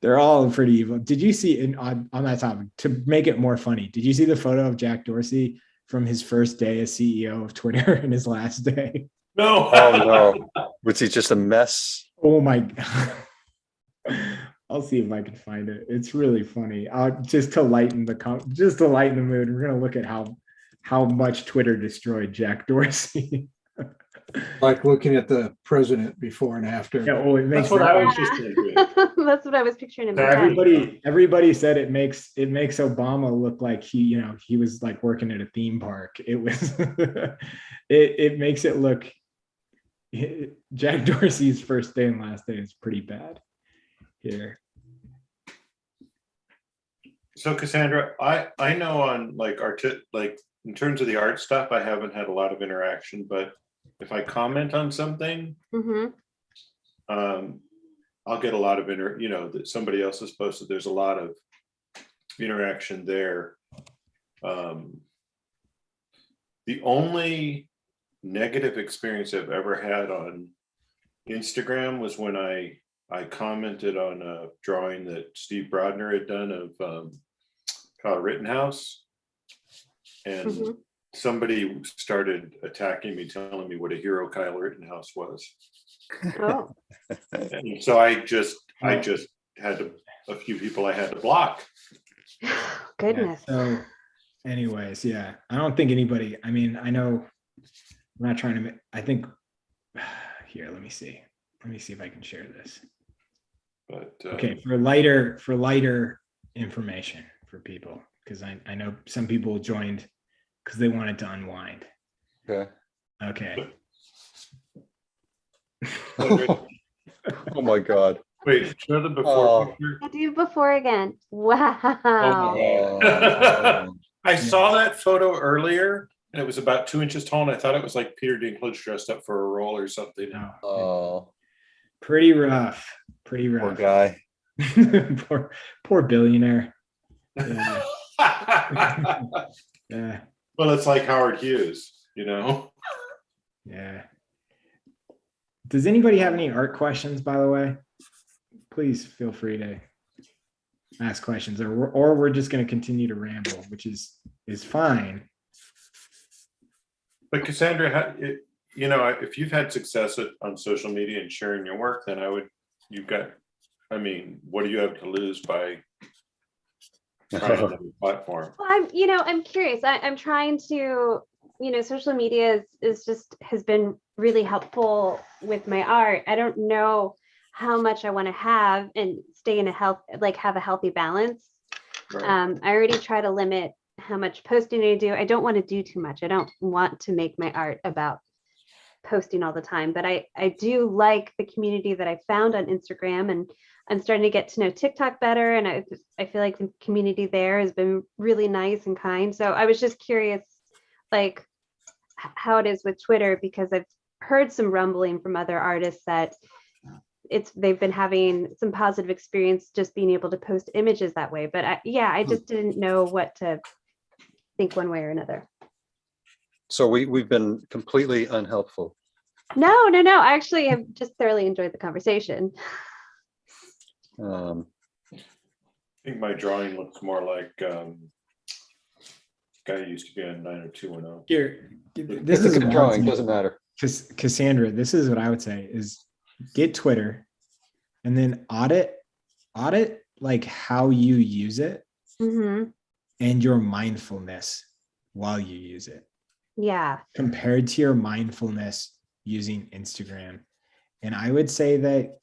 They're all pretty evil. Did you see on that topic, to make it more funny, did you see the photo of Jack Dorsey from his first day as CEO of Twitter and his last day? No. Oh no. Was he just a mess? Oh my God. I'll see if I can find it. It's really funny. Just to lighten the mood, we're gonna look at how much Twitter destroyed Jack Dorsey. Like looking at the president before and after. Yeah, well, it makes That's what I was Yeah. just thinking. That's what I was picturing in my Yeah, head. everybody said it makes Obama look like he was like working at a theme park. It was it makes it look, Jack Dorsey's first day and last day is pretty bad here. So Cassandra, I know on like like in terms of the art stuff, I haven't had a lot of interaction, but if I comment on something, Mm-hmm. I'll get a lot of that somebody else has posted. There's a lot of interaction there. The only negative experience I've ever had on Instagram was when I commented on a drawing that Steve Brodner had done of Kyle Rittenhouse, and Mm-hmm. somebody started attacking me, telling me what a hero Kyle Rittenhouse was. Oh, And so I just had a few people I had to block. goodness. Yeah, so anyways, yeah, I don't think anybody, I mean, I know I'm not trying to, I think here, let me see if I can share this. But Okay, for lighter information for people, because I know some people joined because they wanted to unwind. Okay. Okay. Oh my God. wait, show the before Oh. picture. I'll do before again. Wow. Oh. I saw that photo earlier And it was about 2 inches tall, and I thought it was like Peter Dinklage dressed up for a role or something. No, Oh, pretty rough. Pretty poor rough. guy. poor billionaire. Yeah. Yeah. Well, it's like Howard Hughes, you know? Yeah. Does anybody have any art questions, by the way? Please feel free to ask questions, or we're just going to continue to ramble, which is fine. But Cassandra, you know, if you've had success on social media and sharing your work, then I mean, what do you have to lose by trying another platform? Well, I'm curious. I'm trying to, social media has been really helpful with my art. I don't know how much I want to have and stay in have a healthy balance. Right. I already try to limit how much posting I do. I don't want to do too much. I don't want to make my art about posting all the time, but I do like the community that I found on Instagram, and I'm starting to get to know TikTok better. And I feel like the community there has been really nice and kind. So I was just curious, like how it is with Twitter, because I've heard some rumbling from other artists that they've been having some positive experience just being able to post images that way. But I just didn't know what to think one way or another. So we've been completely unhelpful. No. I actually have just thoroughly enjoyed the conversation. I think my drawing looks more like guy who used to be on 90210. Here, This is a drawing, doesn't matter. Cassandra, this is what I would say is get Twitter and then audit like how you use it Mm-hmm. and your mindfulness while you use it. Yeah. Compared to your mindfulness using Instagram. And I would say that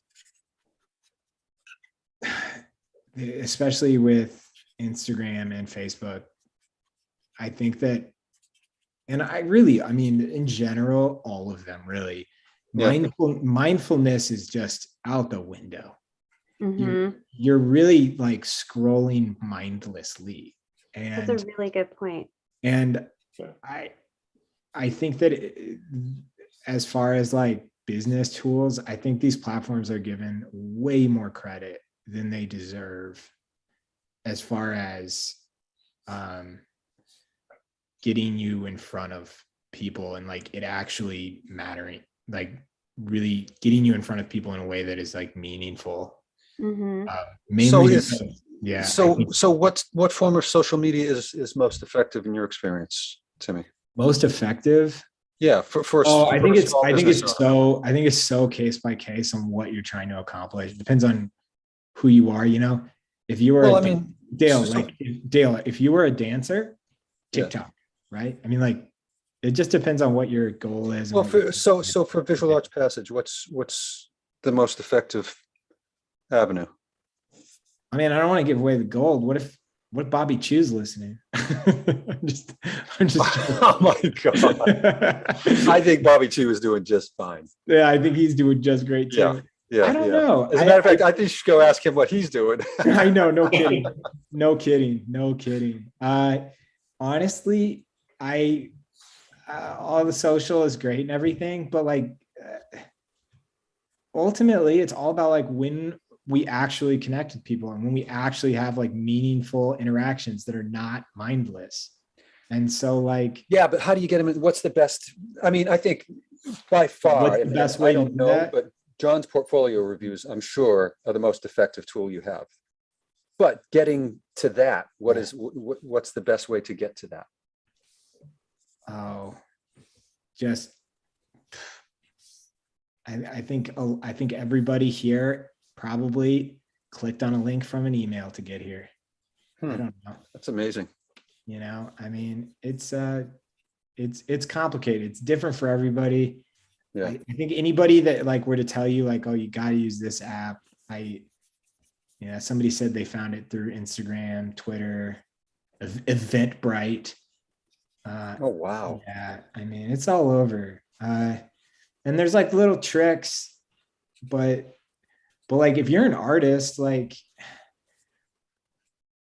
especially with Instagram and Facebook, I think that, and I mean, in general, all of them really, mindfulness is just out the window. Mm-hmm. You're really like scrolling mindlessly. And That's a really good point. And I think that as far as like business tools, I think these platforms are given way more credit than they deserve as far as getting you in front of people and like it actually mattering, like really getting you in front of people in a way that is like meaningful. Mm-hmm. Mainly, So what form of social media is most effective in your experience, Timmy? Most effective? Yeah, I think it's so case by case on what you're trying to accomplish. It depends on who you are, If you were Dale, if you were a dancer, TikTok, right? I mean, like it just depends on what your goal is. Well, for Visual Arts Passage, what's the most effective avenue? I mean, I don't want to give away the gold. What if Bobby Chu's listening? I'm just Oh my God. I think Bobby Chu is doing just fine. Yeah, I think he's doing just great too. Yeah. I don't know. As a matter of fact, I think you should go ask him what he's doing. I know, no kidding. No kidding. Honestly, all the social is great and everything, but like ultimately it's all about like when we actually connect with people and when we actually have like meaningful interactions that are not mindless. And so like, yeah, but how do you get them in? What's the best? I mean, I think by far, what's the best way I don't know, but John's portfolio reviews, I'm sure, are the most effective tool you have. But getting to that, what's the best way to get to that? Oh, just I think everybody here probably clicked on a link from an email to get here. I don't know. That's amazing. I mean, it's complicated. It's different for everybody. Yeah. I think anybody that like were to tell you like, oh, you got to use this app. Somebody said they found it through Instagram, Twitter, Eventbrite. Oh, wow. Yeah. I mean, it's all over. And there's like little tricks, but like, if you're an artist, like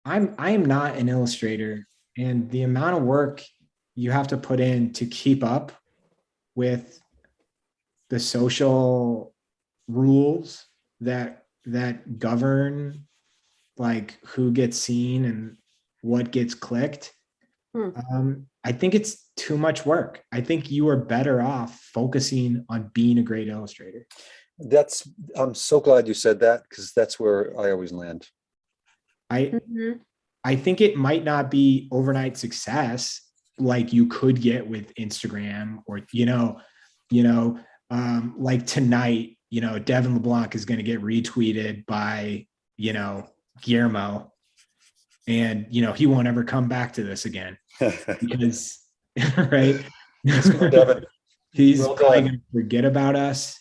I am not an illustrator, and the amount of work, you have to put in to keep up with the social rules that govern like who gets seen and what gets clicked. I think it's too much work. I think you are better off focusing on being a great illustrator. I'm so glad you said that, because that's where I always land. I think it might not be overnight success like you could get with Instagram or, like tonight, Devin LeBlanc is going to get retweeted by, Guillermo, and, he won't ever come back to this again because, right. Devin. He's Well probably done. going to forget about us.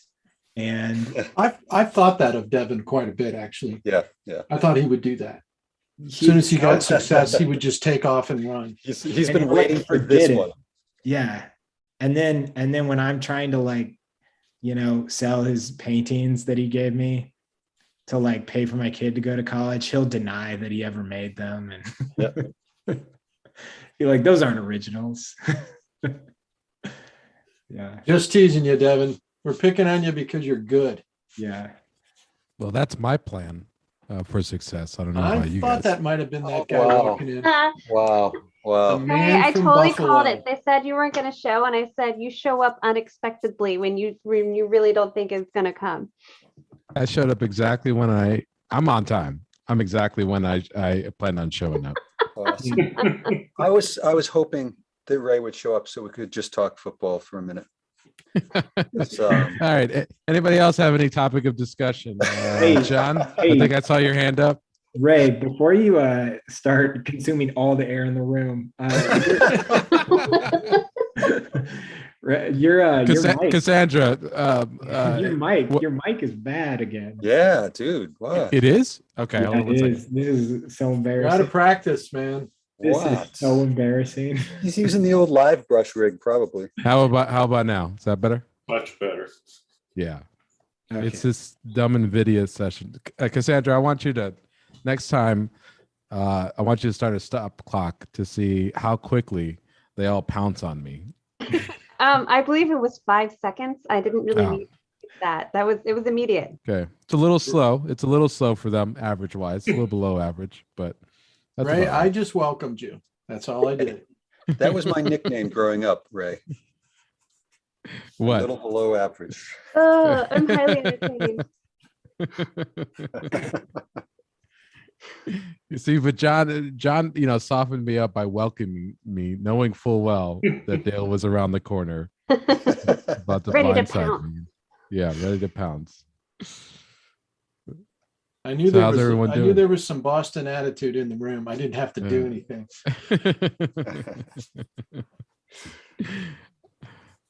And I've thought that of Devin quite a bit, actually. Yeah. I thought he would do that. As soon as he got success, he would just take off and run. He's been waiting for this one. Yeah. And then when I'm trying to sell his paintings that he gave me to pay for my kid to go to college, he'll deny that he ever made them. And be like, those aren't originals. Yeah. Just teasing you, Devin. We're picking on you because you're good. Yeah. Well, that's my plan for success. I don't know I about you thought guys. that might have been that guy Wow. walking in. Wow. The man I from totally Buffalo. called it. They said you weren't going to show, and I said you show up unexpectedly when you really don't think it's going to come. I showed up exactly when I'm on time. I'm exactly when I planned on showing up. Awesome. I was hoping that Ray would show up so we could just talk football for a minute. All right. Anybody else have any topic of discussion? John, I think I saw your hand up. Ray, before you start consuming all the air in the room, your mic, Cassandra. your mic is bad again. Yeah, dude. Wow. It is? Okay. Yeah, Hold on one it second. is. This is so You're out embarrassing. of practice, man. This What? is so embarrassing. He's using the old live brush rig, probably. How about now? Is that better? Much better. Yeah. Okay. It's this dumb NVIDIA session. Cassandra, I want you to next time. I want you to start a stop clock to see how quickly they all pounce on me. I believe it was 5 seconds. I didn't really Oh. need that. It was immediate. Okay, it's a little slow. It's a little slow for them, average wise, a little below average, but that's Ray, about I right. just welcomed you. That's all I did. That was my nickname growing up, Ray. A What? little below average. Oh, I'm highly entertained. You see, but John, softened me up by welcoming me, knowing full well that Dale was around the corner about to Ready to blindside pounce. me. Yeah, ready to pounce. I knew So how's everyone doing? there was some Boston attitude in the room. I didn't have to do anything.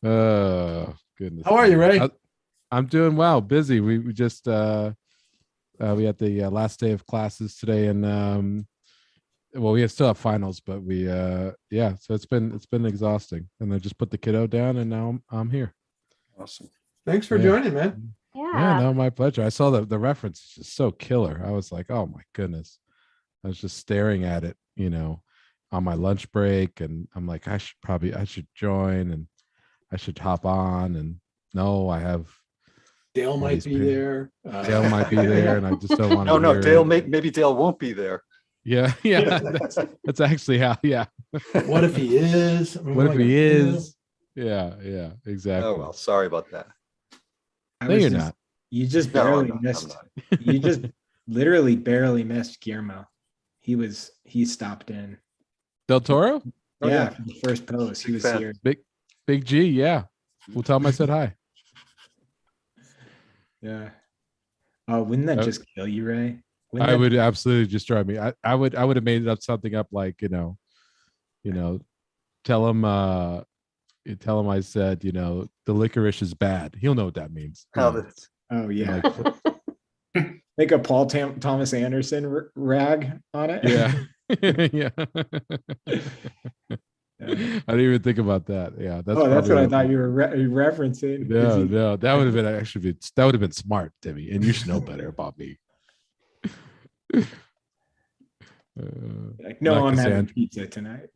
Oh goodness. How are you, Ray? I'm doing well. Busy. We just we had the last day of classes today, and well, we still have finals, but so it's been exhausting. And I just put the kiddo down, and now I'm here. Awesome. Thanks for Yeah. joining, man. Yeah. Yeah, no, my pleasure. I saw the reference, it's just so killer. I was like, oh my goodness. I was just staring at it, on my lunch break, and I'm like, I should join, and I should hop on, and no, I have Dale might he's be pretty- there. Dale might be there, and I just don't want to. No, Dale. Maybe Dale won't be there. Yeah, that's actually how. Yeah. What if he is? I mean, What if like, he you know, is? Yeah, exactly. Oh well, sorry about that. No, you're not. You just No, I'm barely not, I'm missed. not. You just literally barely missed Guillermo. He stopped in. Del Toro, Oh, yeah, yeah. for the first post. He was fan. here. Big G. Yeah, we'll tell him I said hi. Yeah. Oh, wouldn't that Oh. just kill you, Ray? I would absolutely destroy me. I would have made up something up like, tell him I said, the licorice is bad. He'll know what that means. How this? Oh yeah. Like, Make a Paul Thomas Anderson rag on it. yeah. Yeah. Yeah. I didn't even think about that. Yeah. That's what probably I thought you were referencing. No, that would have been that would have been smart, Timmy, and you should know better about me. Like, no, Not I'm having Cassandra. pizza tonight.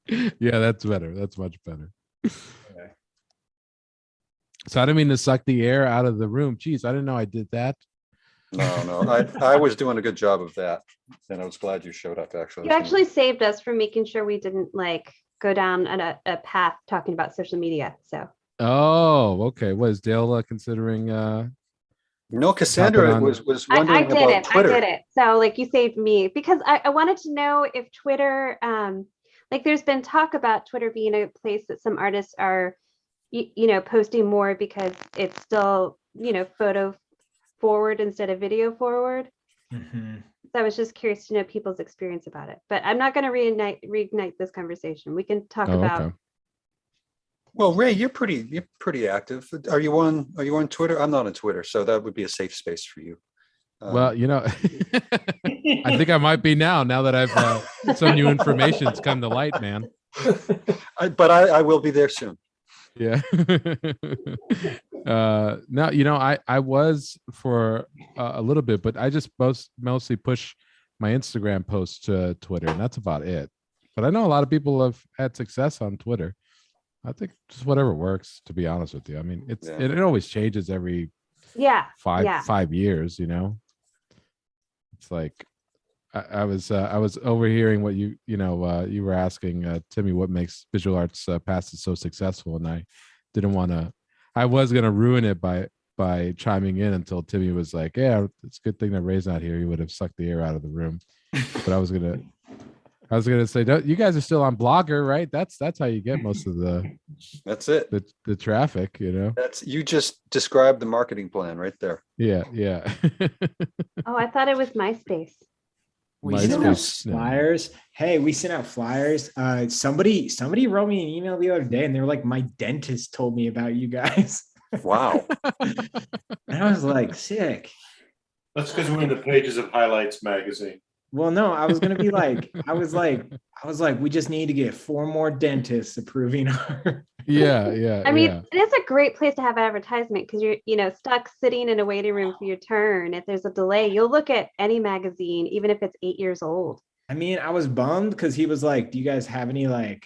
Yeah. Yeah, that's better. That's much better. Okay. So I didn't mean to suck the air out of the room. Jeez, I didn't know I did that. No, I was doing a good job of that. And I was glad you showed up, actually. You actually saved us from making sure we didn't like go down a path talking about social media. So Oh, okay. Was Dale considering No, Cassandra on- was I wondering did about it. Twitter. I did it. So like you saved me because I wanted to know if Twitter, like there's been talk about Twitter being a place that some artists are, posting more because it's still, photo forward instead of video forward. Mhm. So I was just curious to know people's experience about it, but I'm not going to reignite this conversation. We can talk Oh, about. okay. Well, Ray, you're pretty active. Are you on Twitter? I'm not on Twitter, so that would be a safe space for you. Well, I think I might be now that I've some new information's come to light, man. But I will be there soon. Yeah. Now, I was for a little bit, but I just mostly push my Instagram posts to Twitter, and that's about it. But I know a lot of people have had success on Twitter. I think just whatever works, to be honest with you. I mean, it always changes every Yeah. 5 years, It's like I was overhearing what you were asking Timmy, what makes visual arts passes so successful, and I didn't want to. I was gonna ruin it by chiming in until Timmy was like, "Yeah, it's a good thing that Ray's not here. He would have sucked the air out of the room." But I was gonna say, you guys are still on Blogger, right? That's how you get most of That's it. the traffic, You just described the marketing plan right there. Yeah. Oh, I thought it was MySpace. We sent out MySpace, no. flyers. Hey, we sent out flyers. Somebody wrote me an email the other day, and they were like, "My dentist told me about you guys." Wow. And I was like, "Sick." That's because we're in the pages of Highlights magazine. Well, no, I was gonna be like, I was like, we just need to get 4 more dentists approving our. Yeah. I mean, it's a great place to have advertisement because you're, stuck sitting in a waiting room for your turn. If there's a delay, you'll look at any magazine, even if it's 8 years old. I mean, I was bummed because he was like, "Do you guys have any like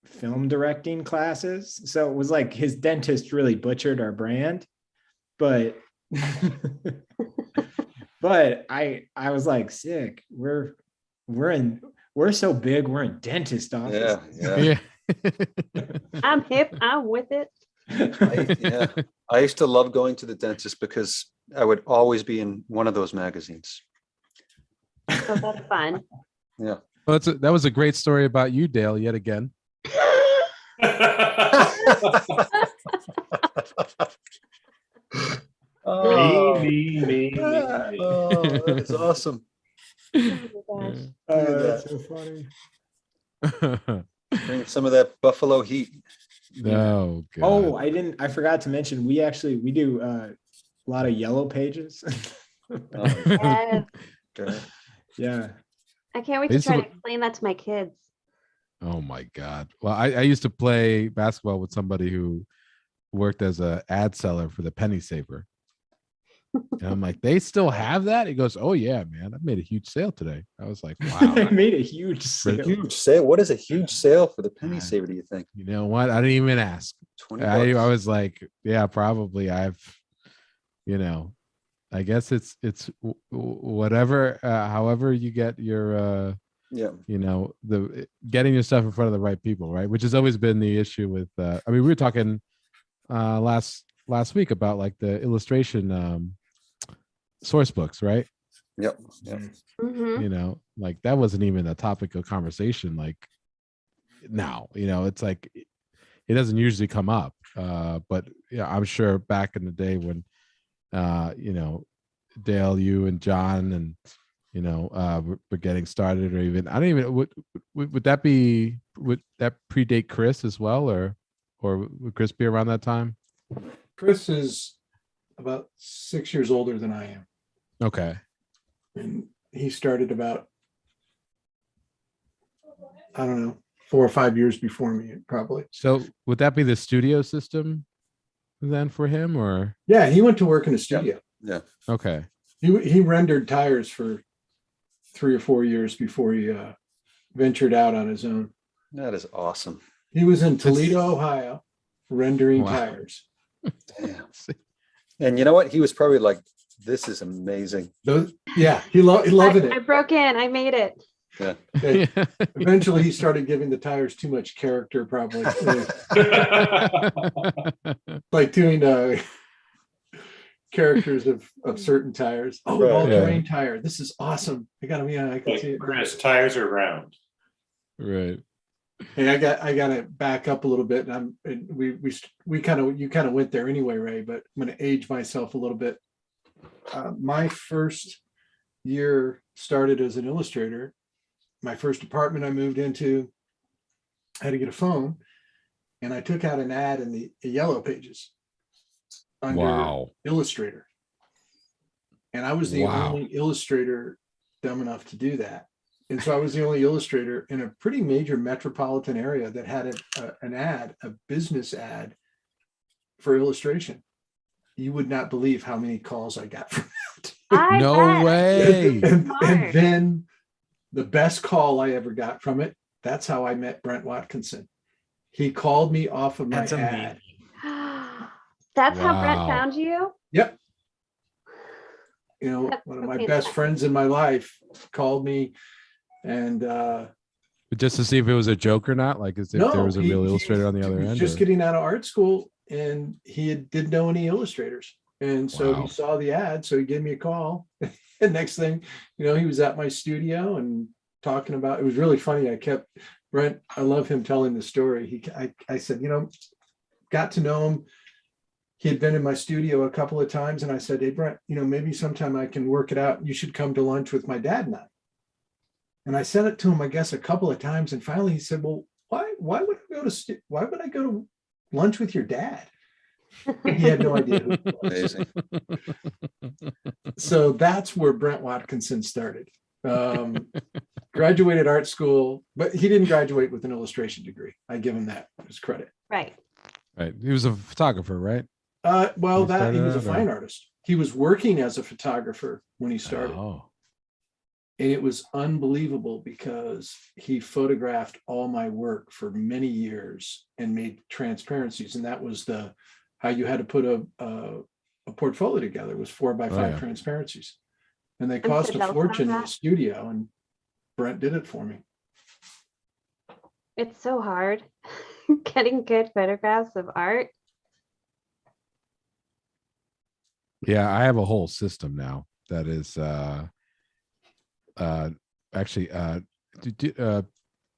film directing classes?" So it was like his dentist really butchered our brand, but but I was like, "Sick. We're so big. We're in dentist office." Yeah. I'm hip. I'm with it. I used to love going to the dentist because I would always be in one of those magazines. So that's fun. Yeah. Well, that was a great story about you, Dale, yet again. Me. Oh, that's awesome. Oh my gosh. That's so funny. Bring some of that Buffalo heat. No. God. Oh, I forgot to mention, we do a lot of yellow pages. Yes. Okay. Yeah. I can't wait to try to explain that to my kids. Oh my God. Well, I used to play basketball with somebody who worked as an ad seller for the Penny Saver. And I'm like, they still have that? He goes, "Oh yeah, man. I made a huge sale today." I was like, wow. I made a huge sale. Huge sale. What is a huge sale for the Penny Saver, do you think? You know what? I didn't even ask. 20 I bucks. was like, yeah, probably. I guess it's whatever, however you get your, the getting your stuff in front of the right people, right? Which has always been the issue with, we were talking last week about like the illustration source books, right? Yep. Mhm. Like that wasn't even a topic of conversation. Like now, it's like, it doesn't usually come up. But yeah, I'm sure back in the day when, Dale, you and John and, we're getting started, or even, I don't even, would that predate Chris as well? Or would Chris be around that time? Chris is about 6 years older than I am. Okay. And he started about, I don't know, 4 or 5 years before me, probably. So would that be the studio system then for him, or? Yeah, he went to work in a studio. Yeah. Okay. He rendered tires for 3 or 4 years before he ventured out on his own. That is awesome. He was in Toledo, Ohio, rendering Wow. tires. Damn. And you know what? He was probably like, this is amazing. Yeah, he loved I it. broke in. I made it. Yeah. Okay. Eventually, he started giving the tires too much character, probably. Like doing characters of certain tires. Oh, Right. all-terrain tire. This is awesome. I can see Like, it. Chris, tires are round. Right. Hey, I gotta back up a little bit, and you kind of went there anyway, Ray. But I'm gonna age myself a little bit. My first year started as an illustrator. My first apartment I moved into, I had to get a phone, and I took out an ad in the Yellow Pages under Wow. Illustrator, and I was the Wow. only illustrator dumb enough to do that. And so I was the only illustrator in a pretty major metropolitan area that had a business ad for illustration. You would not believe how many calls I got from that. I No bet. way. And Smart. then the best call I ever got from it, that's how I met Brent Watkinson. He called me off of my That's ad. amazing. That's how Brent Wow. found you? Yep. You know, That's one of so my best fantastic. friends in my life called me, and Just to see if it was a joke or not, like as if there no, was a he- real he illustrator on the other was end. just or- getting out of art school, and didn't know any illustrators, and so Wow. he saw the ad, so he gave me a call. And next thing you know, he was at my studio and talking about. It was really funny. Brent, I love him telling the story. I said, got to know him. He had been in my studio a couple of times, and I said, hey, Brent, maybe sometime I can work it out. You should come to lunch with my dad and I. And I said it to him, I guess, a couple of times, and finally he said, well, why would I go to lunch with your dad? He had no idea who it was. Amazing. So that's where Brent Watkinson started. Graduated art school, but he didn't graduate with an illustration degree. I give him that as credit. Right. Right. He was a photographer, right? Well, He started he was a out, or- fine artist. He was working as a photographer when he started. Oh. And it was unbelievable because he photographed all my work for many years and made transparencies. And that was how you had to put a portfolio together, was 4x5 yeah. transparencies. And they I'm so cost a jealous fortune in about the that. studio, and Brent did it for me. It's so hard getting good photographs of art. Yeah, I have a whole system now that is actually do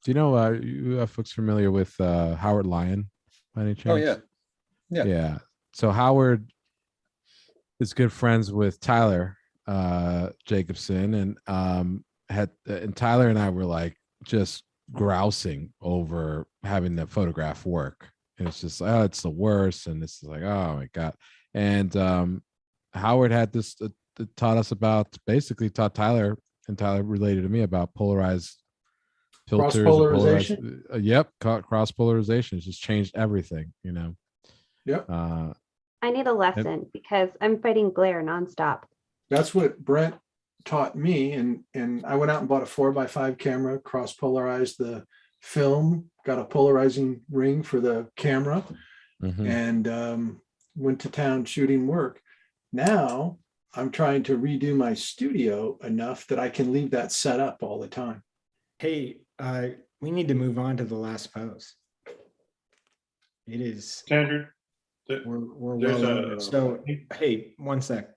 you know you folks familiar with Howard Lyon by any chance? Oh, yeah. Yeah. Yeah. So Howard is good friends with Tyler Jacobson, and Tyler and I were like just grousing over having the photograph work. And it's just it's the worst, and it's like, oh my God. And Howard had this taught Tyler, and Tyler related to me about polarized filters. Cross-polarization? Yep, cross polarization. It's just changed everything, Yep. I need a lesson because I'm fighting glare nonstop. That's what Brent taught me. And I went out and bought a 4x5 camera, cross-polarized the film, got a polarizing ring for the camera, Mhm. and went to town shooting work. Now I'm trying to redo my studio enough that I can leave that set up all the time. Hey, we need to move on to the last post. It is, Standard. we're There's well a- over. So, hey, one sec.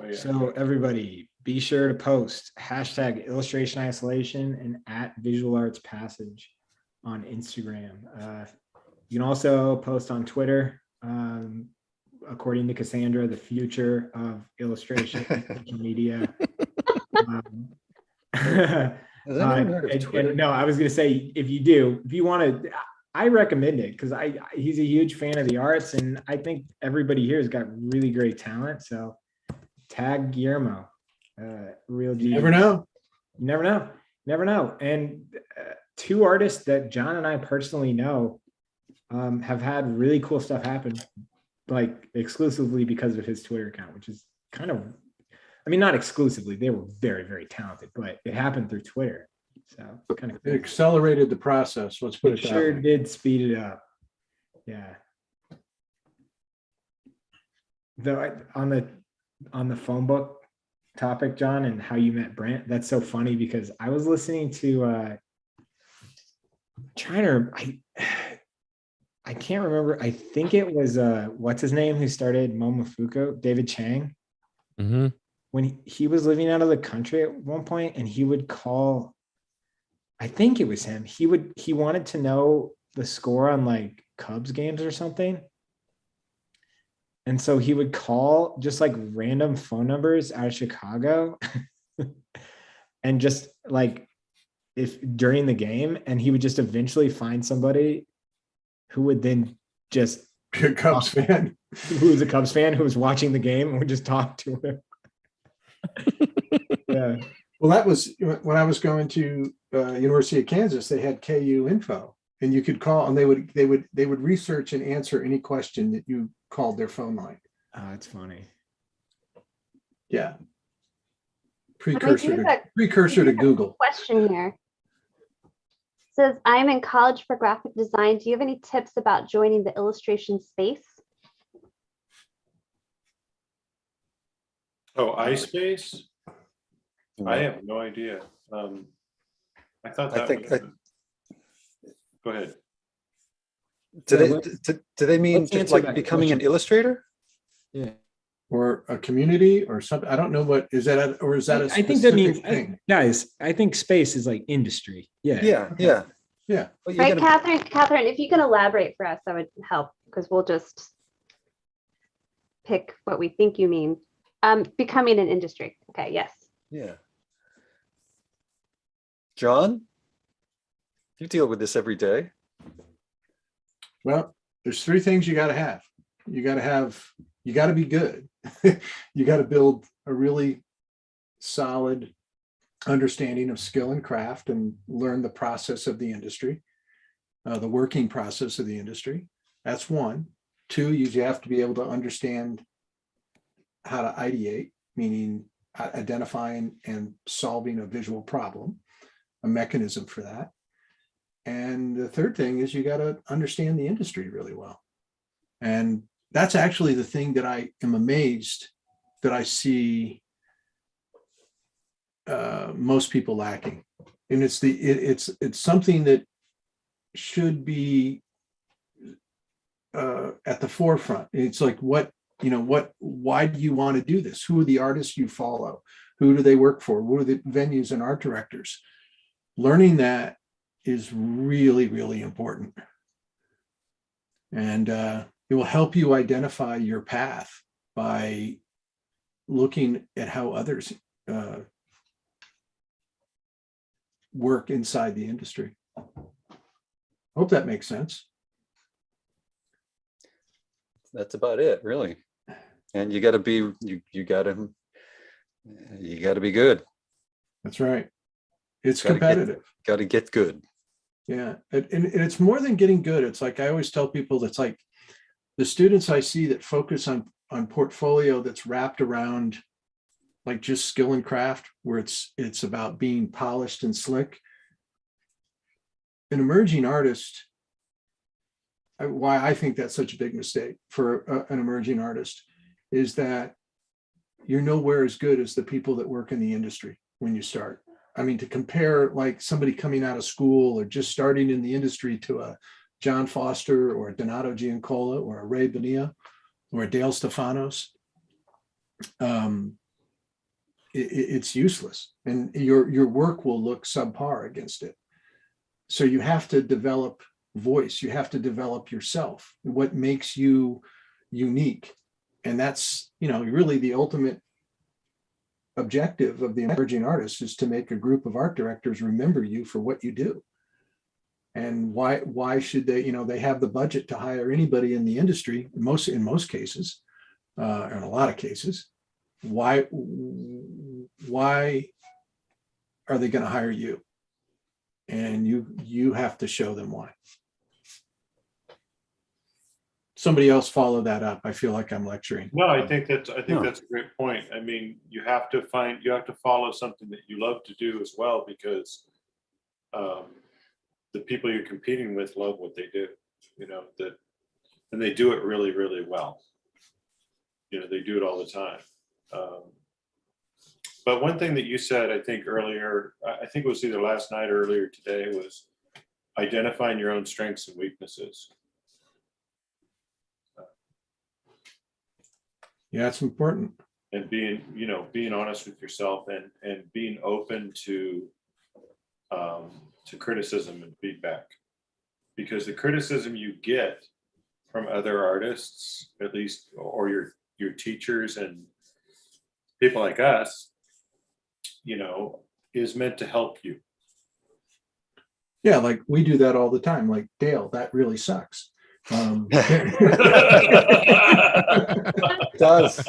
Oh, yeah. So everybody, be sure to post hashtag illustration isolation and @visual arts passage on Instagram. You can also post on Twitter. According to Cassandra, the future of illustration social media. Has anyone heard of And Twitter? no, I was gonna say, if you want to, I recommend it because he's a huge fan of the arts, and I think everybody here has got really great talent. So tag Guillermo, real You G. never know. You never know. And two artists that John and I personally know have had really cool stuff happen, like exclusively because of his Twitter account, which is kind of I mean, not exclusively, they were very, very talented, but it happened through Twitter. So kind of It accelerated the process. Let's put it it that sure way. did speed it up. Yeah. Though on the phone book topic, John, and how you met Brent, that's so funny because I was listening to trying to I can't remember. I think it was what's his name who started Momofuku, David Chang. Mm-hmm. When he was living out of the country at one point, and he would call, I think it was him. He wanted to know the score on like Cubs games or something. And so he would call just like random phone numbers out of Chicago and just like if during the game, and he would just eventually find somebody who would then just Be a Cubs fan. who was a Cubs fan who was watching the game and would just talk to him. Yeah. Well, that was when I was going to University of Kansas. They had KU info, and you could call, and they would research and answer any question that you called their phone line. Oh, it's funny. Yeah. do Precursor have to Google. Question here. Says, I'm in college for graphic design. Do you have any tips about joining the illustration space? Oh, iSpace? I have no idea. I thought I that think, was. Go ahead. do they mean Let's just answer like that becoming an question. illustrator? Yeah. Or a community or something. I don't know what is that, or is that a I think that means, specific thing? guys, I think space is like industry. Yeah. Yeah, yeah. Yeah. Well, you're Right, gonna- Catherine, if you can elaborate for us, that would help because we'll just pick what we think you mean. Becoming an industry. Okay, yes. Yeah. John, you deal with this every day. Well, there's three things you got to have. You got to be good. You got to build a really solid understanding of skill and craft and learn the process of the industry, the working process of the industry. That's one. Two, you have to be able to understand how to ideate, meaning identifying and solving a visual problem, a mechanism for that. And the third thing is you got to understand the industry really well. And that's actually the thing that I am amazed that I see most people lacking. And it's something that should be at the forefront. It's like, why do you want to do this? Who are the artists you follow? Who do they work for? What are the venues and art directors? Learning that is really, really important. And it will help you identify your path by looking at how others work inside the industry. Hope that makes sense. That's about it, really. And you got to be you got to be good. That's right. It's Gotta get- competitive. Got to get good. Yeah. And it's more than getting good. It's like I always tell people, that's like the students I see that focus on portfolio that's wrapped around like just skill and craft, where it's about being polished and slick. An emerging artist, why I think that's such a big mistake for an emerging artist is that you're nowhere as good as the people that work in the industry when you start. I mean, to compare like somebody coming out of school or just starting in the industry to a John Foster or a Donato Giancola or a Ray Bonilla or a Dale Stefanos, it's useless, and your work will look subpar against it. So you have to develop voice. You have to develop yourself. What makes you unique, and that's really the ultimate objective of the emerging artist is to make a group of art directors remember you for what you do. And why should they? They have the budget to hire anybody in the industry. In most cases, or in a lot of cases. Why are they going to hire you? And you have to show them why. somebody else follow that up. I feel like I'm lecturing. No, I think that's No. a great point. I mean, you have to follow something that you love to do as well, because the people you're competing with love what they do, and they do it really, really well. They do it all the time. But one thing that you said, I think earlier, I think it was either last night or earlier today, was identifying your own strengths and weaknesses. Yeah, it's important. And being honest with yourself, and being open to criticism and feedback, because the criticism you get from other artists, at least, or your teachers and people like us, is meant to help you. Yeah, like we do that all the time. Like, Dale, that really sucks. It does.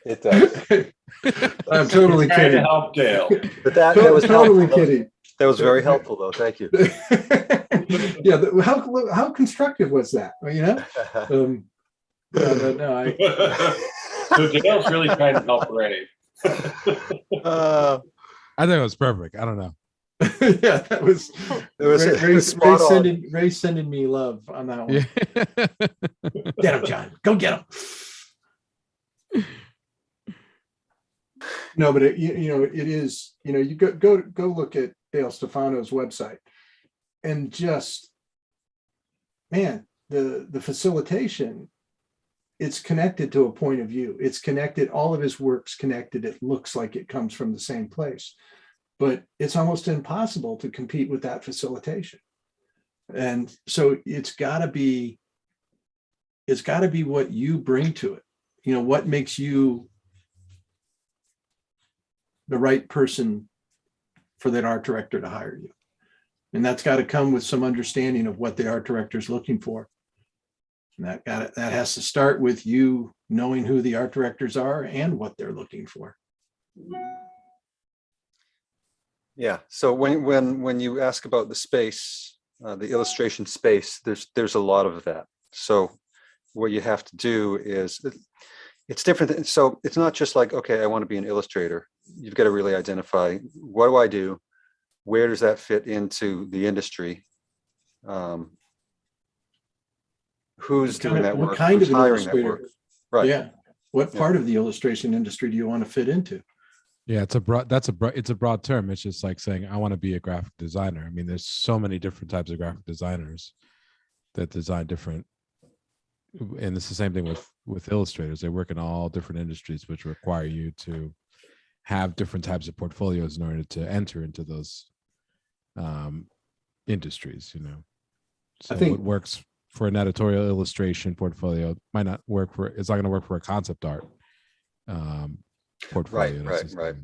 It does. I'm totally Trying to kidding. help Dale. But that was Totally helpful. kidding. That was very helpful, though. Thank you. Yeah, how constructive was that? So Dale's really trying to help Ray. I think it was perfect. I don't know. Yeah, that was Ray sending me love on that one. Yeah. Get him, John. Go get him. No, but it is, you go look at Dale Stefano's website, and just, man, the facilitation, it's connected to a point of view. It's connected, all of his work's connected. It looks like it comes from the same place, but it's almost impossible to compete with that facilitation. And so it's gotta be what you bring to it. What makes you the right person for that art director to hire you. And that's got to come with some understanding of what the art director is looking for. And that has to start with you knowing who the art directors are and what they're looking for. Yeah. So when you ask about the space, the illustration space, there's a lot of that. So what you have to do is, it's different. So it's not just like, okay, I want to be an illustrator. You've got to really identify, what do I do? Where does that fit into the industry? Who's doing that work? What kind Who's of an hiring that illustrator? work? Right. Yeah. What part of the illustration industry do you want to fit into? Yeah, it's a broad term. It's just like saying, I want to be a graphic designer. I mean, there's so many different types of graphic designers that design different, and it's the same thing with illustrators. They work in all different industries, which require you to have different types of portfolios in order to enter into those industries. So I think what works for an editorial illustration portfolio might not work for. It's not going to work for a concept art portfolio. Right.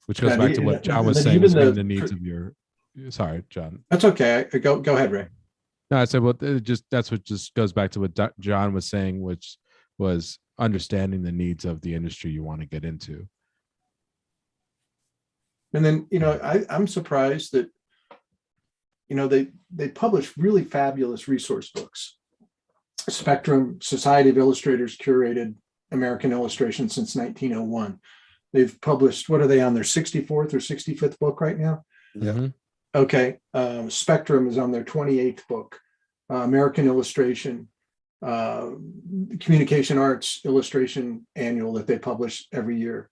Which goes back to what John was saying, was meeting the needs of your. Sorry, John. That's okay. Go ahead, Ray. No, I said, well, that's what just goes back to what John was saying, which was understanding the needs of the industry you want to get into. And then, I'm surprised that, they publish really fabulous resource books. Spectrum, Society of Illustrators curated American illustration since 1901. They've published, what are they on their 64th or 65th book right now? Yeah. Mm-hmm. Okay. Spectrum is on their 28th book. American Illustration, Communication Arts Illustration Annual that they publish every year.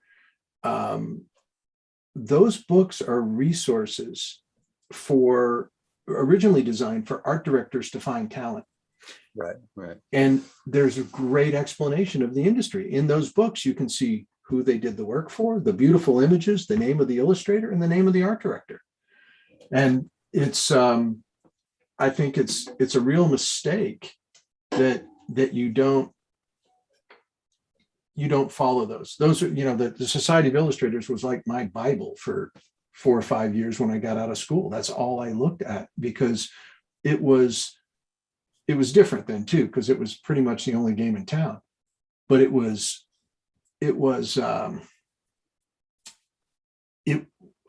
Those books are resources originally designed for art directors to find talent. Right. And there's a great explanation of the industry. In those books, you can see who they did the work for, the beautiful images, the name of the illustrator, and the name of the art director. And it's, I think it's a real mistake that you don't follow those. Those are, the Society of Illustrators was like my Bible for 4 or 5 years when I got out of school. That's all I looked at, because it was different then too, because it was pretty much the only game in town. But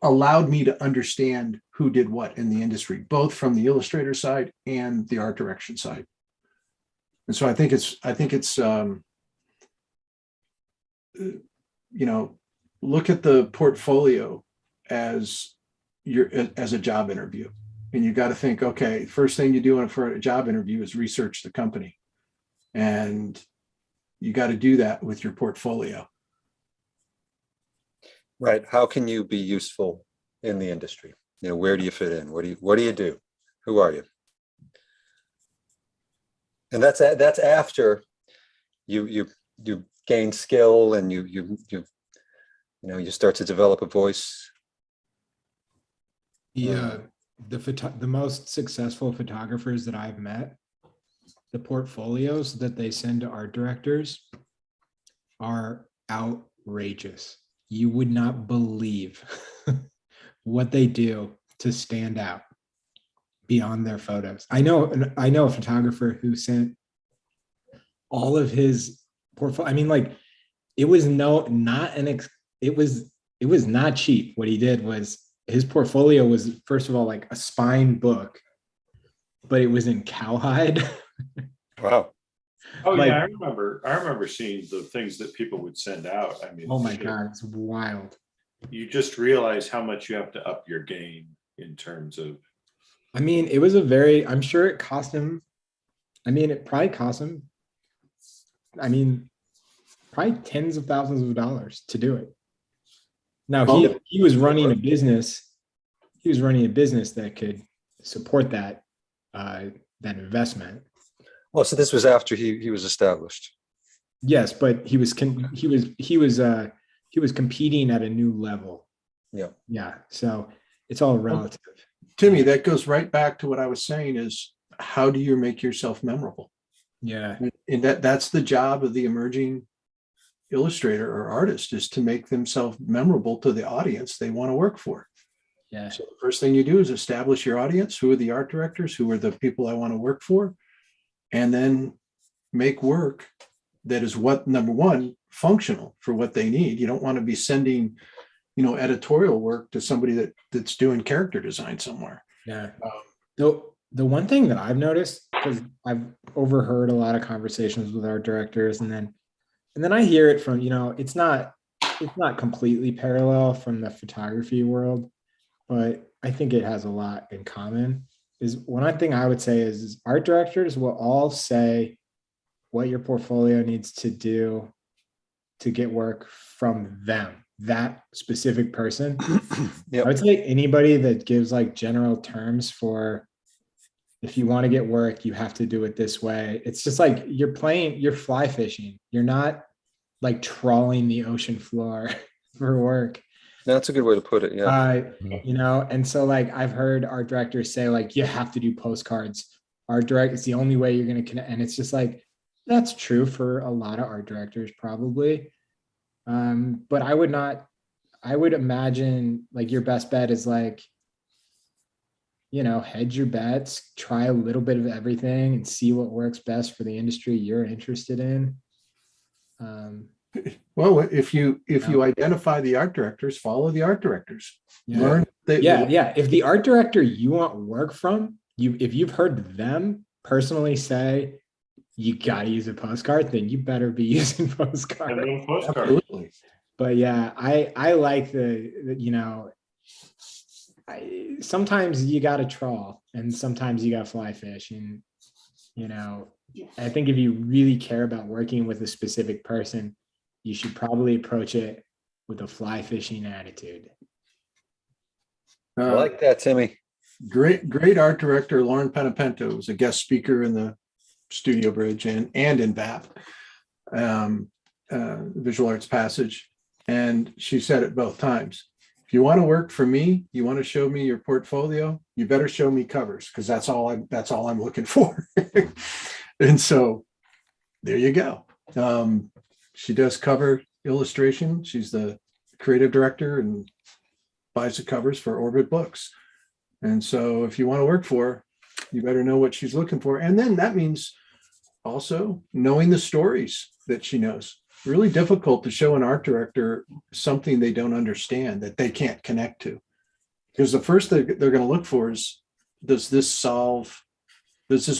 allowed me to understand who did what in the industry, both from the illustrator side and the art direction side. And so I think it's look at the portfolio as as a job interview. And you got to think, okay, first thing you do for a job interview is research the company. And you got to do that with your portfolio. Right. How can you be useful in the industry? Where do you fit in? What do you do? Who are you? And that's after you gain skill and you start to develop a voice. The most successful photographers that I've met, the portfolios that they send to art directors are outrageous. You would not believe what they do to stand out beyond their photos. I know a photographer who sent all of his portfolio. I mean, like, it was not cheap. What he did was, his portfolio was, first of all, like a spine book, but it was in cowhide. Wow. Oh, Like- yeah, I remember seeing the things that people would send out. I mean, Oh my shit. God, it's wild. You just realize how much you have to up your game in terms of. I mean, I'm sure it cost him. I mean, it probably cost him, probably tens of thousands of dollars to do it. Now he was running a business. He was running a business that could support that investment. Well, so this was after he was established. Yes, but he was competing at a new level. Yeah. Yeah. So it's all relative. Timmy, that goes right back to what I was saying is, how do you make yourself memorable? Yeah. And that's the job of the emerging illustrator or artist, is to make themselves memorable to the audience they want to work for. Yeah. So the first thing you do is establish your audience. Who are the art directors? Who are the people I want to work for? And then make work that is, what, number one, functional for what they need. You don't want to be sending, editorial work to somebody that's doing character design somewhere. Yeah. The one thing that I've noticed, because I've overheard a lot of conversations with art directors, and then I hear it from, it's not completely parallel from the photography world, but I think it has a lot in common. Is one thing I would say is art directors will all say what your portfolio needs to do to get work from them, that specific person. Yep. I would say anybody that gives like general terms for, if you want to get work, you have to do it this way. It's just like you're fly fishing. You're not like trawling the ocean floor for work. That's a good way to put it. Yeah. And so like I've heard art directors say like, you have to do postcards. Art direct, it's the only way you're going to connect. And it's just like, that's true for a lot of art directors probably. But I would imagine like your best bet is like, hedge your bets, try a little bit of everything and see what works best for the industry you're interested in. Well, if you identify the art directors, follow the art directors. Learn. If the art director you want work from, if you've heard them personally say you got to use a postcard, then you better be using postcards. Absolutely. But yeah, I like sometimes you got to trawl and sometimes you got to fly fish. And, I think if you really care about working with a specific person, you should probably approach it with a fly fishing attitude. I like that, Timmy. Great art director Lauren Penapento was a guest speaker in the Studio Bridge and in VAP, Visual Arts Passage. And she said it both times. If you want to work for me, you want to show me your portfolio, you better show me covers, because that's all I'm looking for. And so there you go. She does cover illustration. She's the creative director and buys the covers for Orbit Books. And so if you want to work for her, you better know what she's looking for. And then that means also knowing the stories that she knows. Really difficult to show an art director something they don't understand, that they can't connect to. Because the first thing they're going to look for is, does this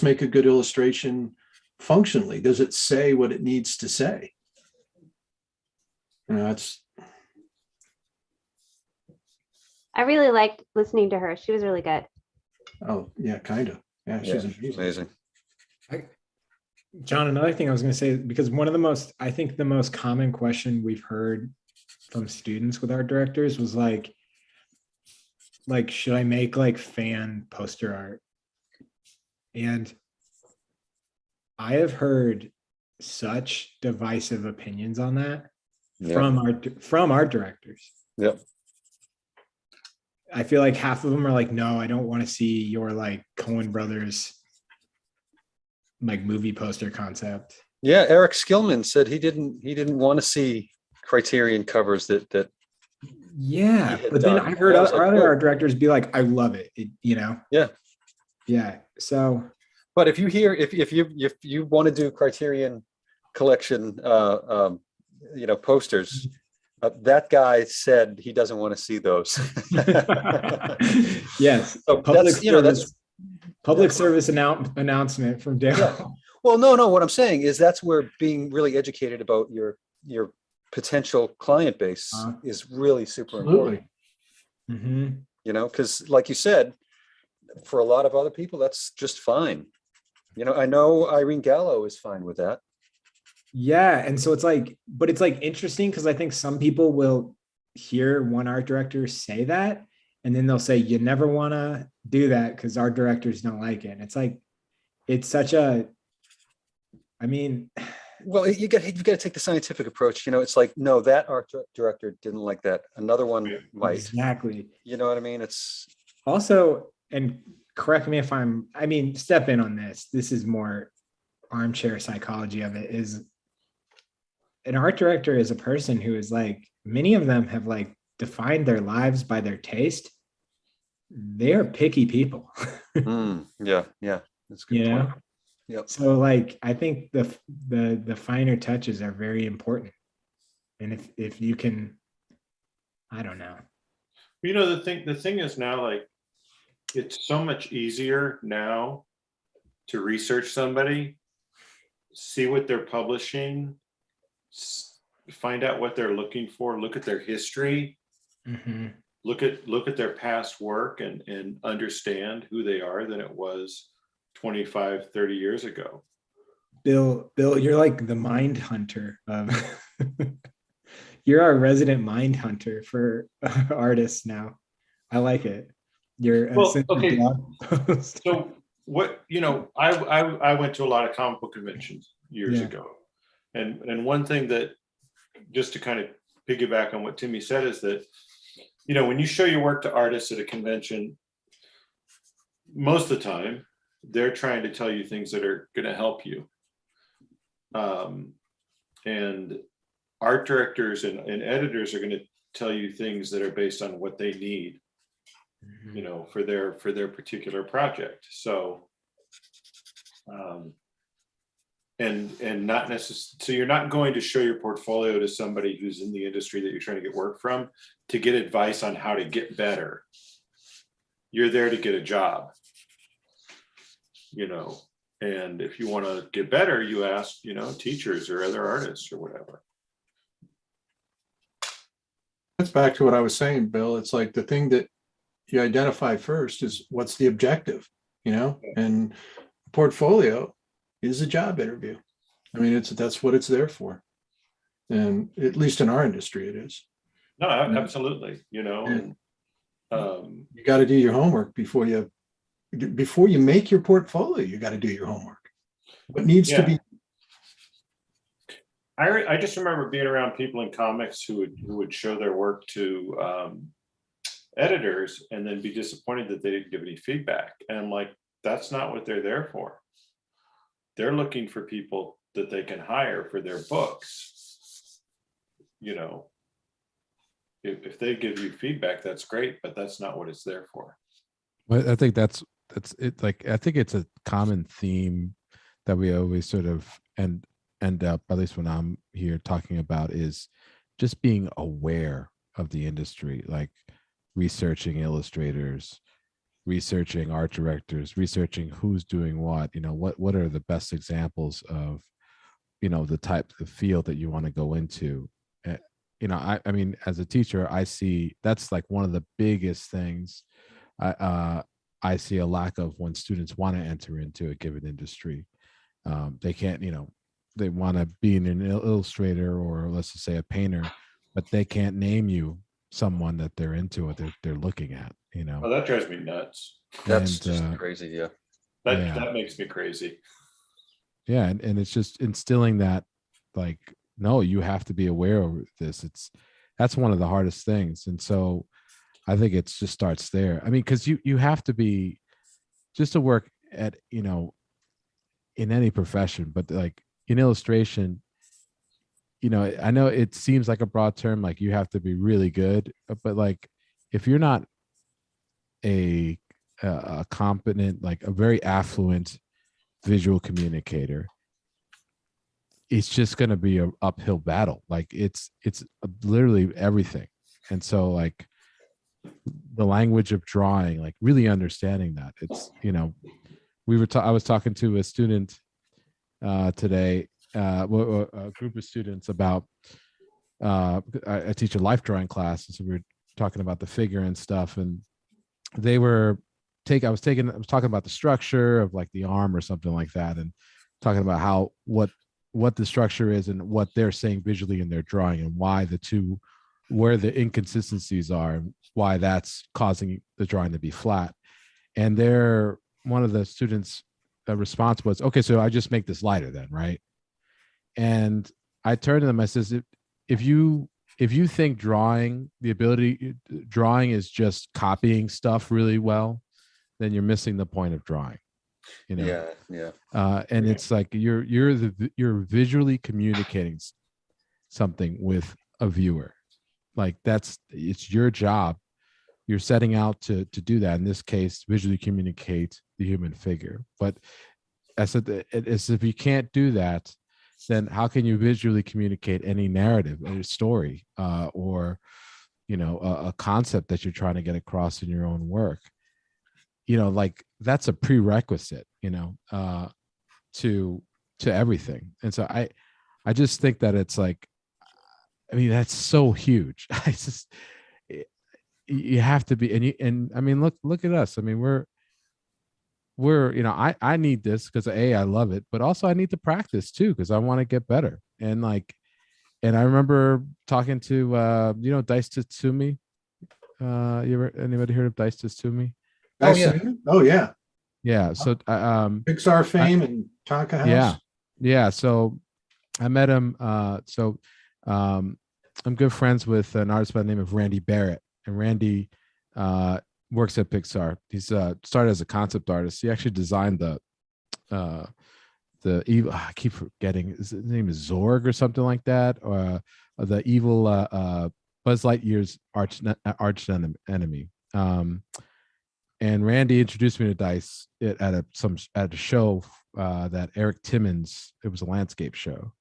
make a good illustration functionally? Does it say what it needs to say? It's I really liked listening to her. She was really good. oh yeah, kind of. Yeah, she's amazing. Amazing. John, another thing I was going to say, because one of the most, I think the most common question we've heard from students with art directors was like, should I make like fan poster art? And I have heard such divisive opinions on that from art directors. Yep. I feel like half of them are like, no, I don't want to see your like Coen Brothers like movie poster concept. Yeah, Eric Skillman said he didn't want to see Criterion covers that Yeah, he had but then done. I heard I was like, other "Whoa." art directors be like, I love it. Yeah. Yeah. So But if you want to do Criterion collection posters, that guy said he doesn't want to see those. yes, So public service announcement from Dale. Yeah. Well, no. What I'm saying is that's where being really educated about your potential client base is really super important. Absolutely. Because like you said, for a lot of other people, that's just fine. I know Irene Gallo is fine with that. Yeah, and so it's like, but it's like interesting because I think some people will hear one art director say that, and then they'll say, you never want to do that because art directors don't like it. And it's like, it's such a, I mean, well, you've got to take the scientific approach. It's like, no, that art director didn't like that. Another one might. Exactly. You know what I mean? It's also, and correct me if step in on this. This is more armchair psychology of it, is an art director is a person who is like, many of them have like defined their lives by their taste. They're picky people. Yeah. That's a good point. Yep. So like, I think the finer touches are very important. And if you can, I don't know. The thing is now, like, it's so much easier now to research somebody, see what they're publishing, find out what they're looking for, look at their history, look at their past work and understand who they are than it was 25, 30 years ago. Bill, you're like the mind hunter of you're our resident mind hunter for artists now. I like it. You're okay. So what, I went to a lot of comic book conventions years ago. And one thing that, just to kind of piggyback on what Timmy said, is that, when you show your work to artists at a convention, most of the time they're trying to tell you things that are going to help you. And art directors and editors are going to tell you things that are based on what they need, for their particular project. So, and not necessarily, so you're not going to show your portfolio to somebody who's in the industry that you're trying to get work from to get advice on how to get better. You're there to get a job, and if you want to get better, you ask, teachers or other artists or whatever. That's back to what I was saying, Bill. It's like the thing that you identify first is what's the objective, and portfolio is a job interview. I mean, that's what it's there for. And at least in our industry, it is. No, absolutely. And you got to do your homework before you make your portfolio. You got to do your homework. What needs to be. I just remember being around people in comics who would show their work to editors and then be disappointed that they didn't give any feedback. And I'm like, that's not what they're there for. They're looking for people that they can hire for their books. If they give you feedback, that's great, but that's not what it's there for. Well, I think that's it. Like, I think it's a common theme that we always sort of end up, at least when I'm here talking about, is just being aware of the industry. Like, researching illustrators, researching art directors, researching who's doing what, what are the best examples of, the type of field that you want to go into. I mean, as a teacher, I see that's like one of the biggest things I see a lack of when students want to enter into a given industry. They can't, they want to be an illustrator or let's just say a painter, but they can't name you someone that they're into or they're looking at, Oh, that drives me nuts. That's And, just crazy. Yeah. That makes me crazy. Yeah. And it's just instilling that, like, no, you have to be aware of this. That's one of the hardest things. And so I think it just starts there. I mean, because you have to be just to work at, in any profession, but like in illustration, I know it seems like a broad term, like you have to be really good, but like if you're not a competent, like a very affluent visual communicator, it's just going to be an uphill battle. Like it's literally everything. And so like the language of drawing, like really understanding that it's, I was talking to a student today, a group of students about, I teach a life drawing class. And so we were talking about the figure and stuff. And they were I was talking about the structure of like the arm or something like that. And talking about what the structure is and what they're saying visually in their drawing and why where the inconsistencies are and why that's causing the drawing to be flat. And one of the students' response was, okay, so I just make this lighter then, right? And I turned to them, I says, if you think drawing is just copying stuff really well, then you're missing the point of drawing. Yeah. And it's like you're visually communicating something with a viewer. Like it's your job. You're setting out to do that. In this case, visually communicate the human figure. But as if you can't do that, then how can you visually communicate any narrative, any story, or a concept that you're trying to get across in your own work? Like that's a prerequisite, to everything. And so I just think that it's like, I mean, that's so huge. You have to be, and I mean, look at us. I mean, we're I need this because I love it, but also I need to practice too because I want to get better. And I remember talking to Dice Tatsumi. Anybody heard of Dice Tatsumi? Oh yeah. Oh yeah. Yeah. So Pixar fame and Tonka House. Yeah. So I met him. I'm good friends with an artist by the name of Randy Barrett, and Randy works at Pixar. He's started as a concept artist. He actually designed the evil. I keep forgetting his name is Zorg or something like that, or the evil Buzz Lightyear's arch enemy. And Randy introduced me to Dice at a show that Eric Timmons. It was a landscape show.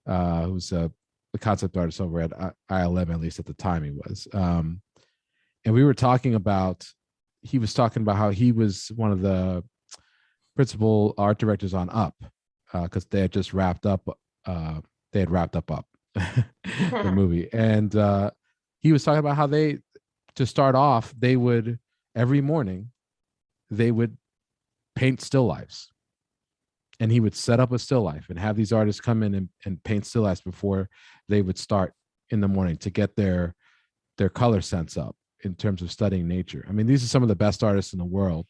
Who's a concept artist over at ILM, at least at the time he was. And we were talking about. He was talking about how he was one of the principal art directors on Up, because they had just wrapped up. They had wrapped up the movie, and he was talking about how to start off, they would every morning they would paint still lifes, and he would set up a still life and have these artists come in and paint still lifes before they would start in the morning to get their color sense up in terms of studying nature. I mean, these are some of the best artists in the world.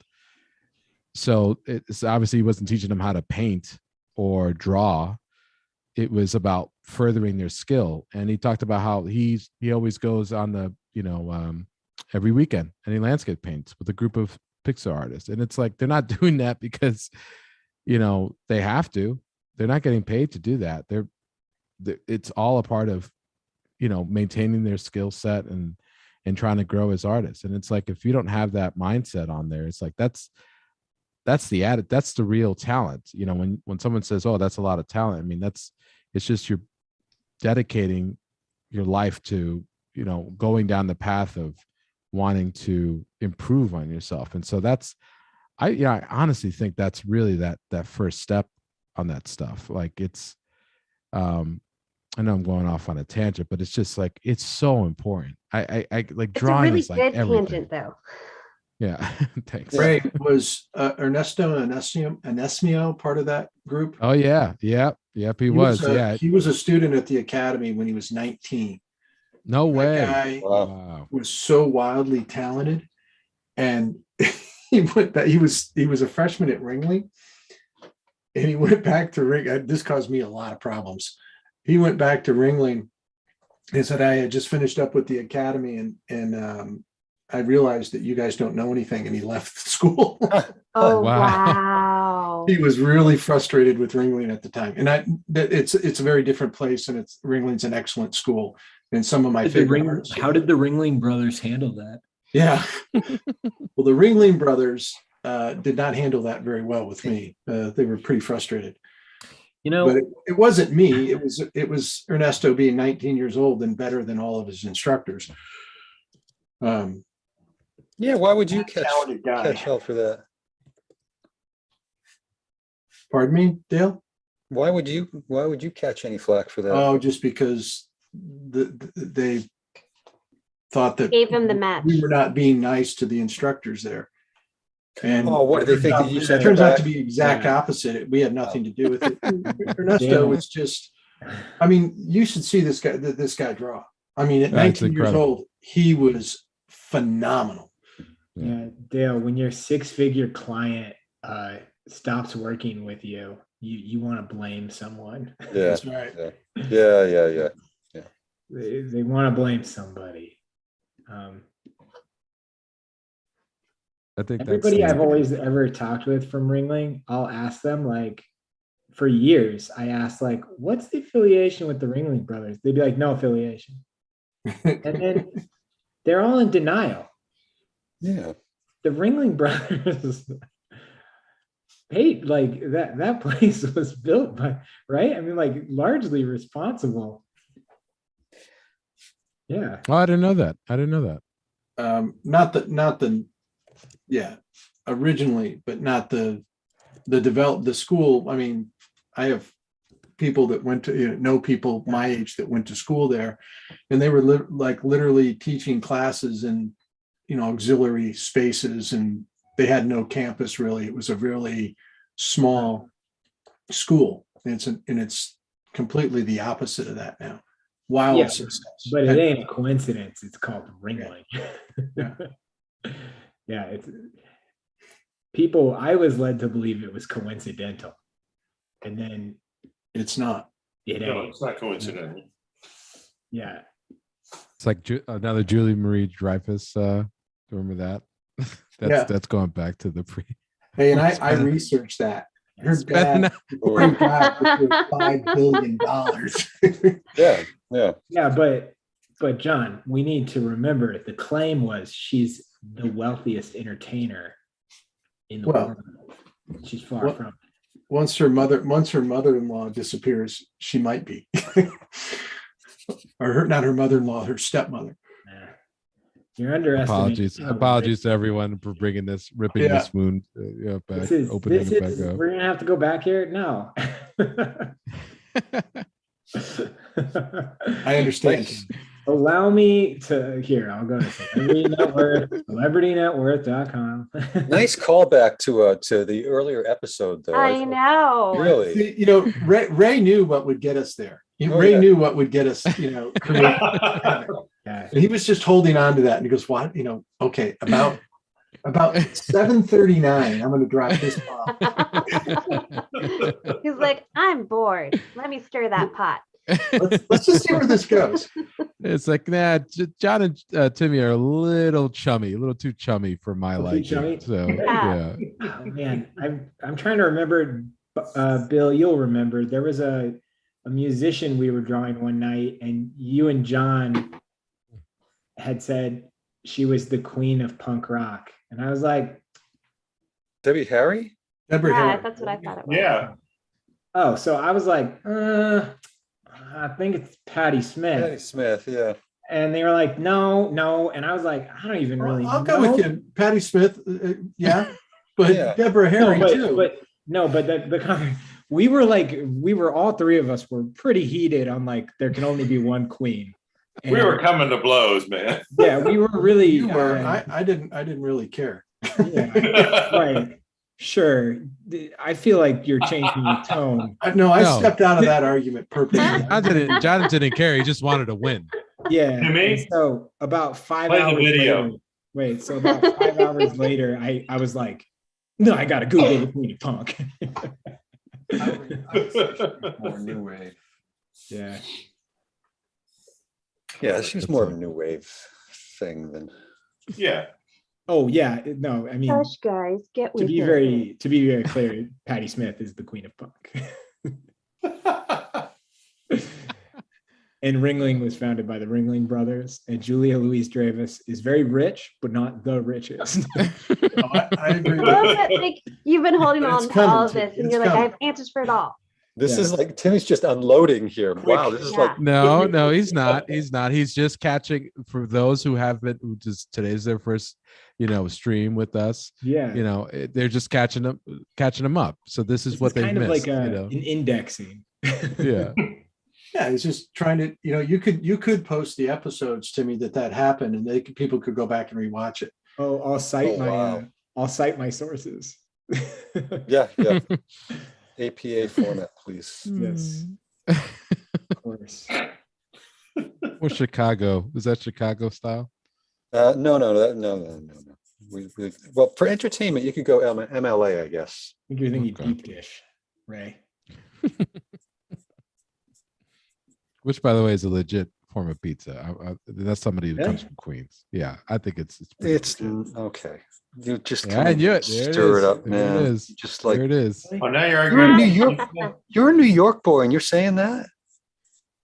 So it's obviously he wasn't teaching them how to paint or draw. It was about furthering their skill. And he talked about how he always goes on the, every weekend and he landscape paints with a group of Pixar artists. And it's like, they're not doing that because, they have to. They're not getting paid to do that. It's all a part of, maintaining their skill set and trying to grow as artists. And it's like, if you don't have that mindset on there, it's like, that's the real talent. When someone says, oh, that's a lot of talent. I mean, it's just you're dedicating your life to, going down the path of wanting to improve on yourself. And so that's, I honestly think that's really that first step on that stuff. Like it's, I know I'm going off on a tangent, but it's just like, it's so important. I like It's a drawing really is like good everything. tangent, though. Yeah. Thanks. Ray, was Ernesto Anesmio part of that group? Oh yeah. Yep. He was. Yeah. He was a student at the academy when he was 19. No That way. guy Wow. was so wildly talented, and he went back. He was a freshman at Ringling, and he went back to Ring. This caused me a lot of problems. He went back to Ringling and said, "I had just finished up with the academy, and I realized that you guys don't know anything," and he left the school. Oh, Wow. wow. He was really frustrated with Ringling at the time, and it's a very different place, and Ringling's an excellent school, and some of my favorite artists. How did the Ringling brothers handle that? Yeah. Well, the Ringling brothers did not handle that very well with me. They were pretty frustrated. You know, But it wasn't me. It was Ernesto being 19 years old and better than all of his instructors. Yeah, why would you Talented guy. catch hell for that? Pardon me, Dale? Why would you catch any flack for that? Oh, just because they thought that Gave him the match. we were not being nice to the instructors there. And Oh, what do they think that you it said turns out back? to be exact Yeah. opposite. We had nothing to do with it. Ernesto Damn. was just, I mean, you should see this guy draw. I mean, at That's 19 years incredible. old, he was phenomenal. Yeah, Dale, when your six-figure client stops working with you, you want to blame someone. Yeah, That's right. yeah. They want to blame somebody. I think Everybody that's I've always ever talked with from Ringling, I'll ask them, like, for years, I asked, like, what's the affiliation with the Ringling brothers? They'd be like, no affiliation. And then they're all in denial. Yeah. The Ringling brothers paid, like, that place was built by, right? I mean, like, largely responsible. Yeah. Oh, I didn't know that. Originally, but not the school. I mean, I have people that went to, know people my age that went to school there, and they were literally teaching classes in, auxiliary spaces, and they had no campus really. It was a really small school. It's completely the opposite of that now. Wild Yeah, success. But it ain't a coincidence. It's called Ringling. Yeah. Yeah, it's people. I was led to believe it was coincidental, and then It's not. it No, ain't. it's not coincidental. Yeah, It's like another Julie Marie Dreyfus. Remember that? That's going back to the pre. Hey, and I researched that. Her Spend- dad before he died was worth $5 billion. Yeah. but John, we need to remember the claim was she's the wealthiest entertainer in the Well, world. She's far from. Once her mother-in-law disappears, she might be. Or not her mother-in-law, her stepmother. Nah. You're underestimating. Apologies to everyone for bringing this, ripping Yeah. this wound back, opening it back up. We're gonna have to go back here. No. I understand. Allow me to I'll go to Celebrity Network, celebritynetworth.com. Nice callback to the earlier episode, though. I know. Really? See, Ray knew what would get us there. Ray knew what would get us, create. Yeah. And he was just holding on to that. And he goes, what? Okay, about 7:39, I'm going to drop this bomb. He's like, I'm bored. Let me stir that pot. Let's just see where this goes. It's like, nah, John and Timmy are a little too chummy for my Too liking. chummy? So Yeah. yeah. Oh, man, I'm trying to remember. Bill, you'll remember. There was a musician we were drawing one night, and you and John had said she was the queen of punk rock, and I was like, Debbie Harry? Deborah Yeah, Harry. that's what I thought it was. Yeah, oh, so I was like, I think it's Patti Smith. Patti Smith, yeah. And they were like, no, no. And I was like, I don't even really I'll know. go with you. Patty Smith, yeah, but Yeah. Deborah Harry too. We were all three of us were pretty heated on like, there can only be one queen. We were coming to blows, man. Yeah, we were really, You were. I didn't really care. yeah, right. Sure. I feel like you're changing the tone. I No. stepped out of that argument purposely. John didn't care. He just wanted to win. Yeah. To me? And so about 5 Play the hours video. later, wait, so about 5 hours later, I was like, no, I gotta Google the Queen of Punk. More new wave. Yeah. Yeah, she's more of a new wave thing than. Yeah. Oh yeah. No, I mean, Hush, guys, get to with be it. very clear, Patti Smith is the Queen of Punk. And Ringling was founded by the Ringling Brothers, and Julia Louis-Dreyfus is very rich, but not the richest. I agree. I love that, like, you've been holding It's on to coming, all of Tim. this, and It's you're like, I coming. have answers for it all. This Yeah. is like Timmy's just unloading here. Wow, this is Yeah. like No, he's not. He's not. He's just catching for those who haven't. Who just today's their first, stream with us. Yeah. They're just catching them up. So this is what they've kind of missed. like an indexing. Yeah. Yeah, it's just trying to, you could post the episodes, Timmy, that happened, and people could go back and rewatch it. Oh, I'll cite wow. I'll cite my sources. yeah. APA format, please. Yes. Of course. Or Chicago. Is that Chicago style? No. Well, for entertainment, you could go MLA, I guess. I think you're thinking Okay. deep dish, Ray. Which, by the way, is a legit form of pizza. That's somebody who comes Yeah. from Queens. Yeah, I think it's pretty It's legit. okay. You just Yeah, kind and you- of there it stir is. it up, There man. it is. Just There like it is. Oh, now you're you're in arguing. New York. You're a New York boy, and you're saying that.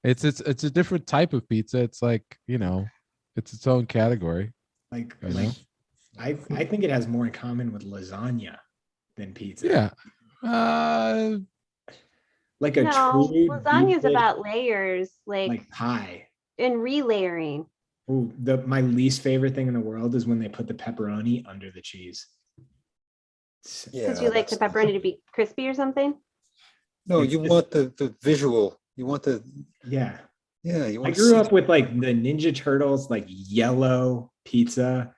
It's a different type of pizza. It's like it's its own category. Like, You know? I think it has more in common with lasagna than pizza. Yeah. Like a No, true lasagna deep is dish, about layers, like pie. and relayering. Ooh, my least favorite thing in the world is when they put the pepperoni under the cheese. Yeah. Because you like the that's- pepperoni to be crispy or something. No, It's you just- want the visual. You want the Yeah. yeah. You I want. grew up with like the Ninja Turtles, like yellow pizza.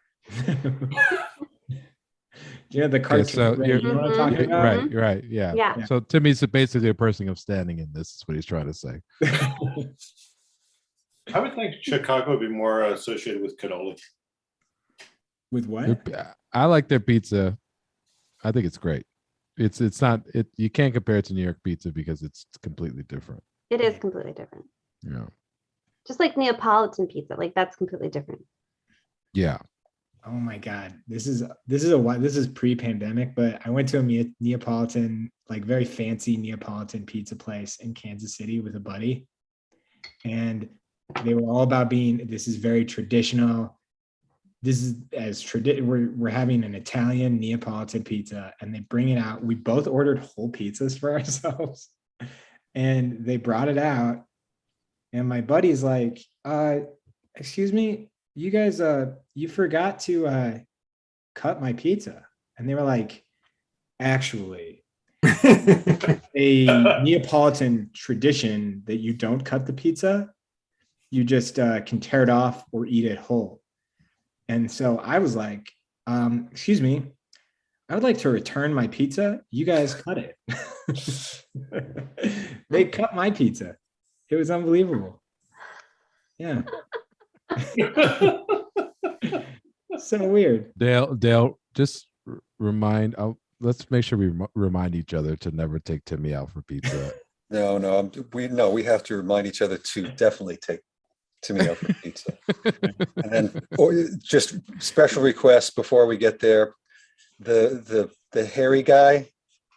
The Okay, cartoon. so Ray, you're you know what I'm Mhm. talking about? right. Yeah. Yeah. So Timmy's basically a person of standing in this. Is what he's trying to say. I would think Chicago would be more associated with cannoli. With what? I like their pizza. I think it's great. It's not it. You can't compare it to New York pizza because it's completely different. It is completely different. Yeah. Just like Neapolitan pizza, like that's completely different. Yeah. Oh my God. This is pre-pandemic, but I went to a Neapolitan, like very fancy Neapolitan pizza place in Kansas City with a buddy. And they were all about this is very traditional. This is we're having an Italian Neapolitan pizza, and they bring it out. We both ordered whole pizzas for ourselves, and they brought it out. And my buddy's like, excuse me, you guys, you forgot to cut my pizza. And they were like, actually, a Neapolitan tradition that you don't cut the pizza, you just can tear it off or eat it whole. And so I was like, excuse me, I would like to return my pizza. You guys cut it. They cut my pizza. It was unbelievable. Yeah. So weird. Dale, just remind. Let's make sure we remind each other to never take Timmy out for pizza. No. We have to remind each other to definitely take Timmy out for pizza. And then just special requests before we get there. The hairy guy.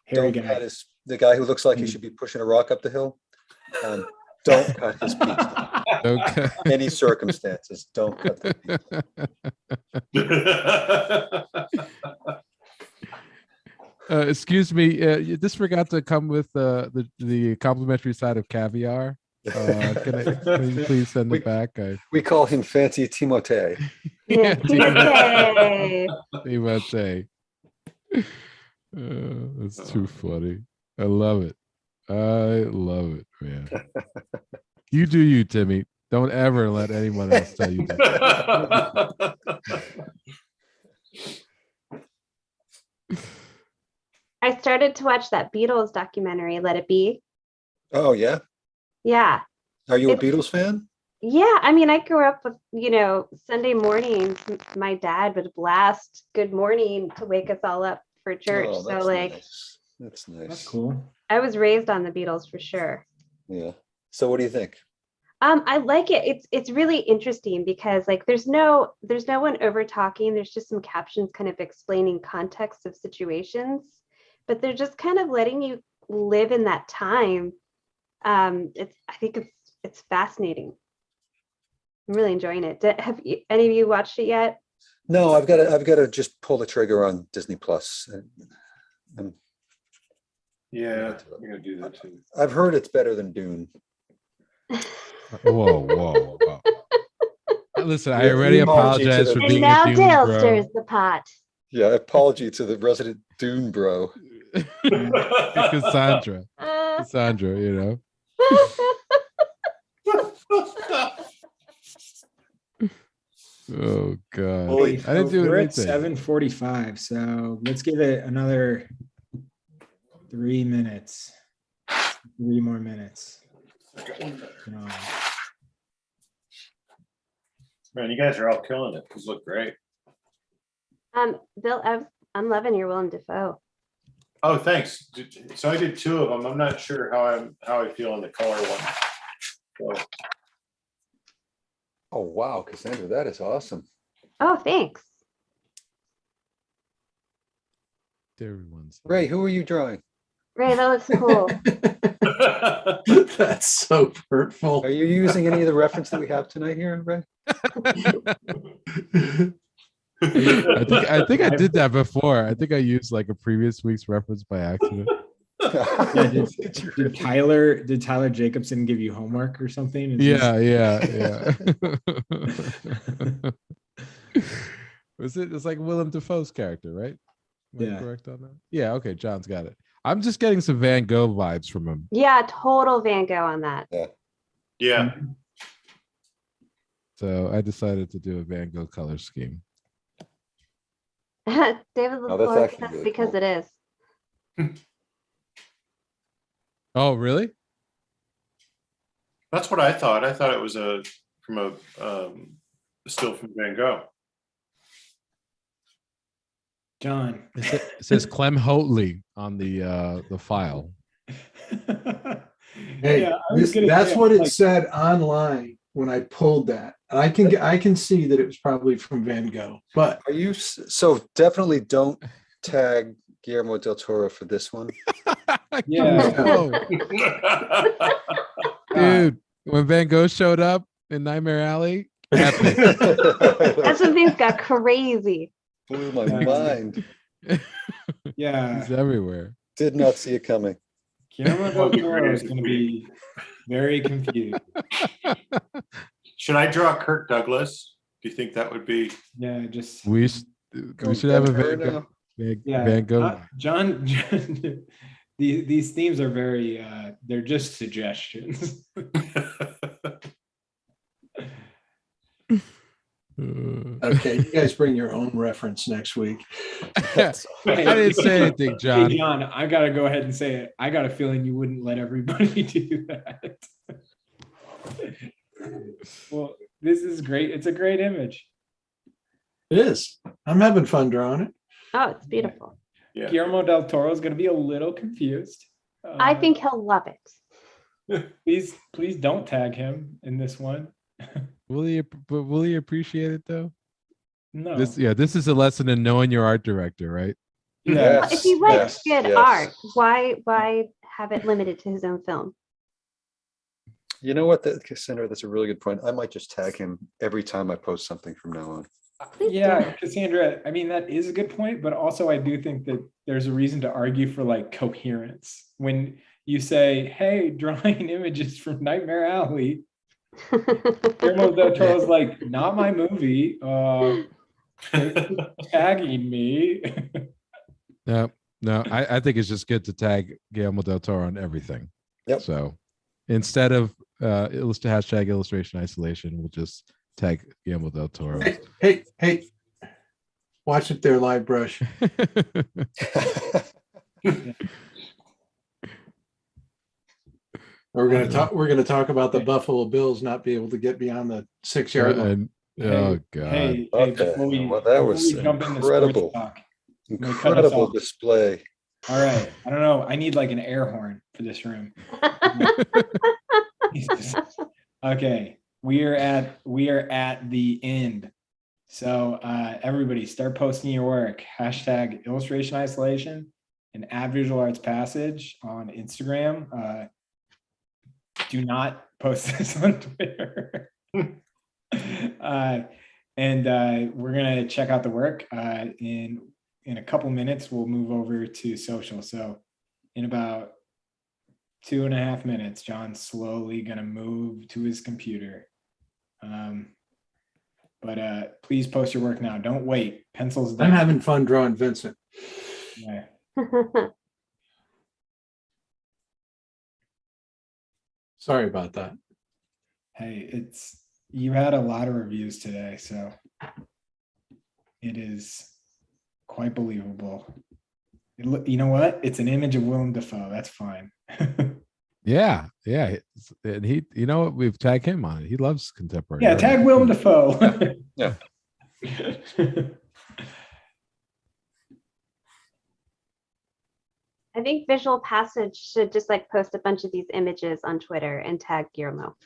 Hairy don't guy. cut the guy who looks like he should be pushing a rock up the hill. Don't cut his pizza. Okay. Any circumstances, don't cut the pizza. Excuse me. This forgot to come with the complimentary side of caviar. Can you please send it back? We call him Fancy Timote. Yeah, Timote. TK. Timote. That's too funny. I love it. I love it, man. You do you, Timmy. Don't ever let anyone else tell you that. I started to watch that Beatles documentary, Let It Be. Oh, yeah? Yeah. Are you a It's- Beatles fan? Yeah. I mean, I grew up with, Sunday mornings, my dad would blast Good Morning to wake us all up for church. Oh, So that's like, nice. That's nice. That's cool. I was raised on the Beatles for sure. Yeah. So what do you think? I like it. It's really interesting because like there's no one over talking. There's just some captions kind of explaining context of situations, but they're just kind of letting you live in that time. I think it's fascinating. I'm really enjoying it. Have any of you watched it yet? No, I've got to just pull the trigger on Disney Plus. Yeah, I'm gonna do that too. I've heard it's better than Dune. Whoa. Listen, I Yeah, already apology to apologize the- for And being now a Dune Dale bro. stirs the pot. Yeah, apology to the resident Dune bro. Cassandra, you know. Oh God, Holy- I didn't do We're at anything. 7:45, so let's give it another 3 minutes. 3 more minutes. Man, you guys are all killing it. These look great. Bill, I'm loving your Willem Dafoe. Oh, thanks. So I did 2 of them. I'm not sure how I feel on the color one. So, Oh wow, Cassandra, that is awesome. Oh, thanks. Everyone's Ray, who are you drawing? Ray, that looks cool. That's so hurtful. Are you using any of the reference that we have tonight here, Ray? I think I did that before. I think I used like a previous week's reference by accident. Yeah, did Tyler Jacobson give you homework or something? Is Yeah. It's like Willem Dafoe's character, right? Am I Yeah. correct on that? Yeah, okay, John's got it. I'm just getting some Van Gogh vibes from him. Yeah, total Van Gogh on that. yeah. So I decided to do a Van Gogh color scheme. David that's LaFleur, actually that's really because cool. it is. Oh, really? That's what I thought. I thought it was from a still from Van Gogh. John. It says Clem Hotley on the file. Hey, Yeah, I was gonna that's say, what it like- said online when I pulled that. I can see that it was probably from Van Gogh, but Are you so definitely don't tag Guillermo del Toro for this one? Yeah. Oh, dude, when Van Gogh showed up in Nightmare Alley, epic. That's when things got crazy. Blew my Yeah. mind. Yeah. He's everywhere. Did not see it coming. Guillermo del Toro is going to be very confused. Should I draw Kirk Douglas? Do you think that would be? Yeah, just We should have a Van Van Gogh. yeah. Van Gogh. John, these themes are very they're just suggestions. okay, you guys bring your own reference next week. I didn't say anything, Hey, John. John, I gotta go ahead and say it. I got a feeling you wouldn't let everybody do that. Well, this is great. It's a great image. It is. I'm having fun drawing it. Oh, it's beautiful. Yeah. Guillermo del Toro is going to be a little confused. I think he'll love it. Please don't tag him in this one. Will he appreciate it though? No. This is a lesson in knowing your art director, right? Yeah. If he likes yes, good yes. art, why have it limited to his own film? You know what, Cassandra, that's a really good point. I might just tag him every time I post something from now on. Please Yeah, Cassandra, I mean, that is a good point, but also I do think that there's a reason to argue for like coherence. When you say, hey, drawing images from Nightmare Alley, Guillermo del Toro's like, not my movie. Thanks for tagging me. No, no, I think it's just good to tag Guillermo del Toro on everything. Yep. So instead of hashtag illustration isolation, we'll just tag Guillermo del Toro. Hey, watch it there, live brush. We're gonna talk about the Buffalo Bills not be able to get beyond the 6-yard line. Oh God. Hey, Okay. before we, Well, that before was we jump into incredible. sports talk, gonna cut us Incredible off. display. All right. I don't know. I need like an air horn for this room. Okay. We are at the end. So everybody start posting your work. Hashtag illustration isolation and add visual arts passage on Instagram. Do not post this on Twitter. And we're gonna check out the work. In a couple minutes, we'll move over to social. So in about 2.5 minutes, John's slowly gonna move to his computer. But please post your work now. Don't wait. Pencils down. I'm having fun drawing Vincent. Yeah. Sorry about that. Hey, you had a lot of reviews today, so it is quite believable. You know what? It's an image of Willem Dafoe. That's fine. Yeah. And he, you know what? We've tagged him on it. He loves contemporary. Yeah, art. tag Willem Dafoe. Yeah. I think Visual Passage should just like post a bunch of these images on Twitter and tag Guillermo.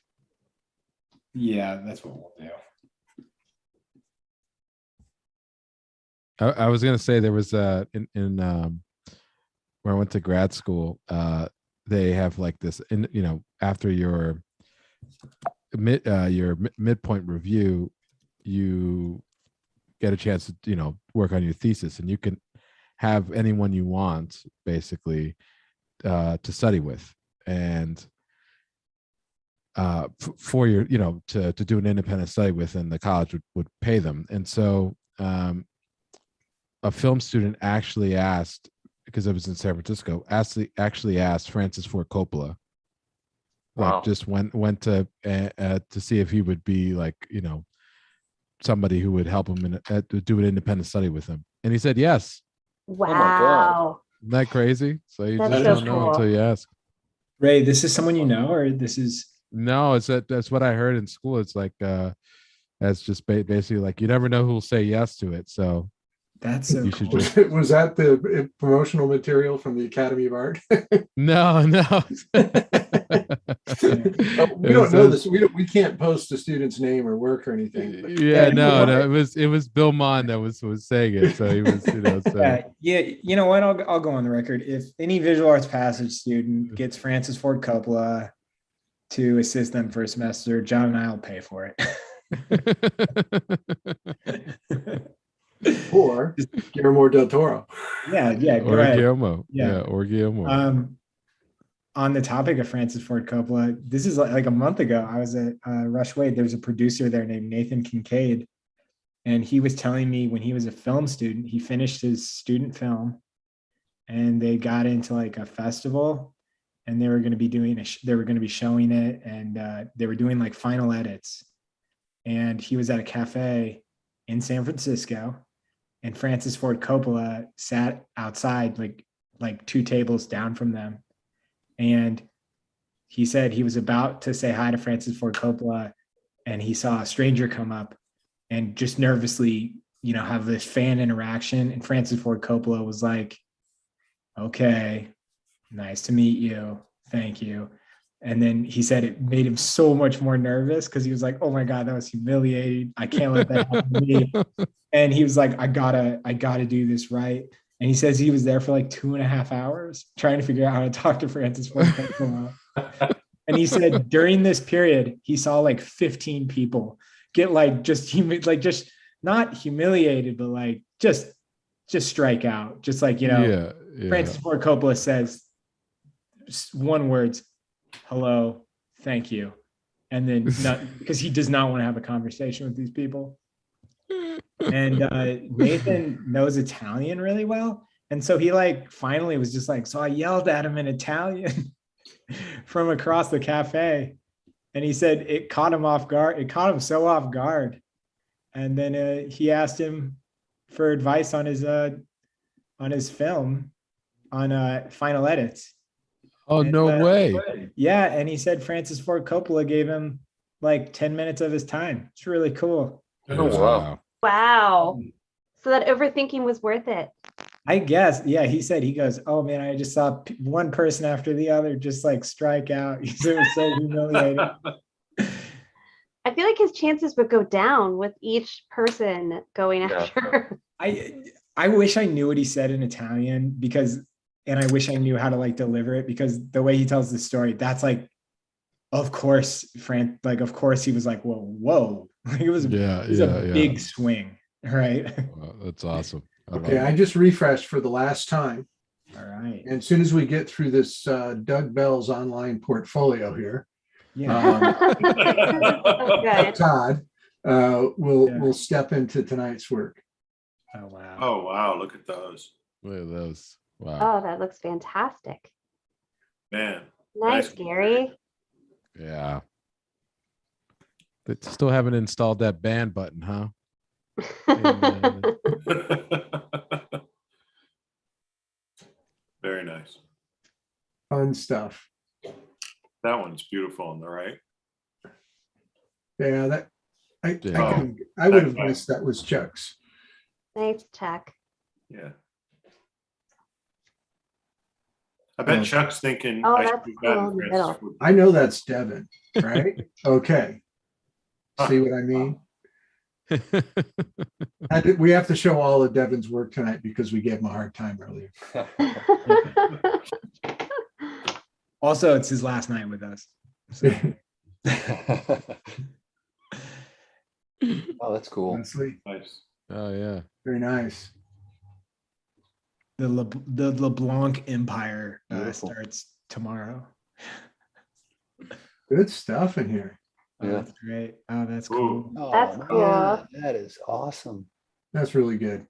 Yeah, that's what we'll do. I was gonna say there was in where I went to grad school, they have like this, after your midpoint review, you get a chance to work on your thesis, and you can have anyone you want basically to study with, and for your to do an independent study with, and the college would pay them. And so a film student actually asked, because it was in San Francisco, actually asked Francis Ford Coppola, like just went to see if he would be like somebody who would help him do an independent study with him, and he said yes. Wow. Isn't that crazy? So you That's just so don't know cool. until you ask. Ray, this is someone you know, or this is? No, that's what I heard in school. It's like that's just basically like you never know who'll say yes to it. So That's so you cool. should just Was that the promotional material from the Academy of Art? no. We don't know this. We can't post the student's name or work or anything. but- Yeah, no. It was Bill Mon that was saying it. So he was, so. Yeah, you know what? I'll go on the record. If any visual arts passage student gets Francis Ford Coppola to assist them for a semester, John and I will pay for it. Or Guillermo del Toro. Yeah, go Or ahead. Guillermo. Yeah. Yeah, or Guillermo. On the topic of Francis Ford Coppola, this is like a month ago. I was at Rush Wade. There's a producer there named Nathan Kincaid, and he was telling me when he was a film student, he finished his student film, and they got into like a festival, and they were going to be doing they were going to be showing it, and they were doing like final edits, and he was at a cafe in San Francisco, and Francis Ford Coppola sat outside like 2 tables down from them. And he said he was about to say hi to Francis Ford Coppola, and he saw a stranger come up and just nervously, have this fan interaction. And Francis Ford Coppola was like, okay, nice to meet you. Thank you. And then he said it made him so much more nervous because he was like, oh my God, that was humiliating. I can't let that happen to me. And he was like, I gotta do this right. And he says he was there for like 2.5 hours trying to figure out how to talk to Francis Ford Coppola. And he said during this period, he saw like 15 people get like just not humiliated, but like just strike out. Just like, Yeah. Francis Ford Coppola says one words, hello, thank you. And then because he does not want to have a conversation with these people. And Nathan knows Italian really well. And so he like finally was just like, so I yelled at him in Italian from across the cafe. And he said it caught him off guard. It caught him so off guard. And then he asked him for advice on his film on final edits. Oh, And, no way. Yeah. And he said Francis Ford Coppola gave him like 10 minutes of his time. It's really cool. Oh, wow. Wow. So that overthinking was worth it. I guess. Yeah. He said, he goes, oh man, I just saw one person after the other just like strike out. He said it was so humiliating. I feel like his chances would go down with each person going after. I wish I knew what he said in Italian and I wish I knew how to like deliver it, because the way he tells the story, that's like, of course, of course he was like, whoa. Like it was a big swing, right? Wow, that's awesome. Okay, I just refreshed for the last time. All right. And as soon as we get through this Doug Bell's online portfolio here, Yeah. Okay. Todd, we'll step into tonight's work. Oh wow. Oh, wow, look at those. Look at those. Wow. Oh, that looks fantastic. Man. Nice, Nice. Gary. Yeah. They still haven't installed that ban button, huh? Very nice. Fun stuff. That one's beautiful on the right. Yeah, that I Yeah. I would have guessed that was Chuck's. Nice check. Yeah. I bet Chuck's thinking. Oh, I should that's do that cool in in the Francis middle. Ford. I know that's Devin, right? Okay. See what I mean? We have to show all of Devin's work tonight because we gave him a hard time earlier. Also, it's his last night with us. So, Oh, that's cool. Honestly, Nice. Oh, yeah. very nice. the LeBlanc Empire Beautiful. starts tomorrow. Good stuff in here. Oh, Yeah. that's great. Oh, that's Ooh. cool. That's man, cool. That is awesome. That's really good.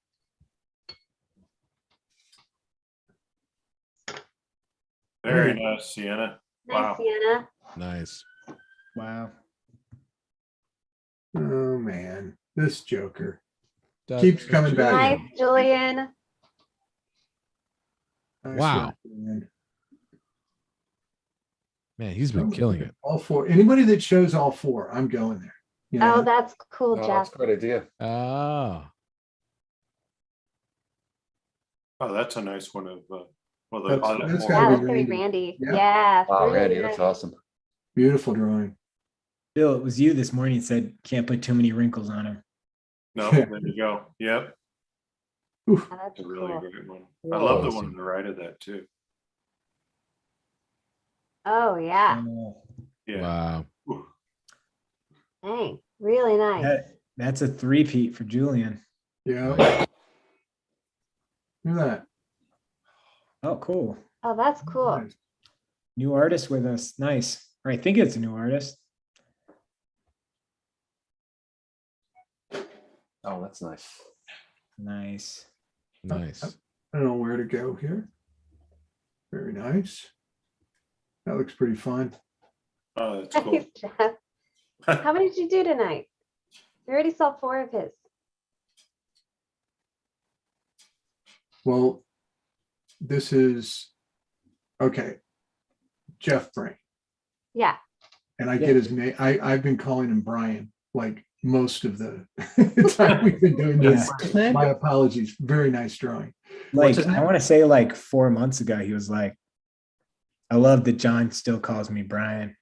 Very nice, Sienna. Nice, Wow. Sienna. Nice. Wow. Oh man, this Joker That- keeps coming back. Nice, Julian. Nice Wow. work, man. Man, he's been killing it. All four. Anybody that shows all four, I'm going there. You know? Oh, that's cool, Oh, Jeff. that's a great idea. Oh. Oh, that's a nice one of, well, the. That's- I'll let that's more- gotta Yeah, be that's gonna be Randy. Randy. Yeah. Yeah. Wow, really Randy, that's nice. awesome. Beautiful drawing. Bill, it was you this morning that said can't put too many wrinkles on him. No, there you go. Yep, Yeah, it's that's a really cool. great one. I love the one Awesome. on the right of that too. Oh, yeah. Yeah. Wow. Ooh. Dang. Really nice. That's a three-peat for Julian. Yeah. Look at that. Oh, cool. Oh, that's cool. Nice. New artist with us. Nice. Or I think it's a new artist. Oh, that's nice. Nice. Nice. I don't know where to go here. Very nice. That looks pretty fun. Oh, that's cool. Nice, Jeff. How many did you do tonight? We already saw 4 of his. Well, this is okay. Jeff Brain. Yeah. And I get his name. I've been calling him Brian like most of the time we've been doing this. My apologies. Very nice drawing. Like, his name? I want to say like 4 months ago, he was like, I love that John still calls me Brian.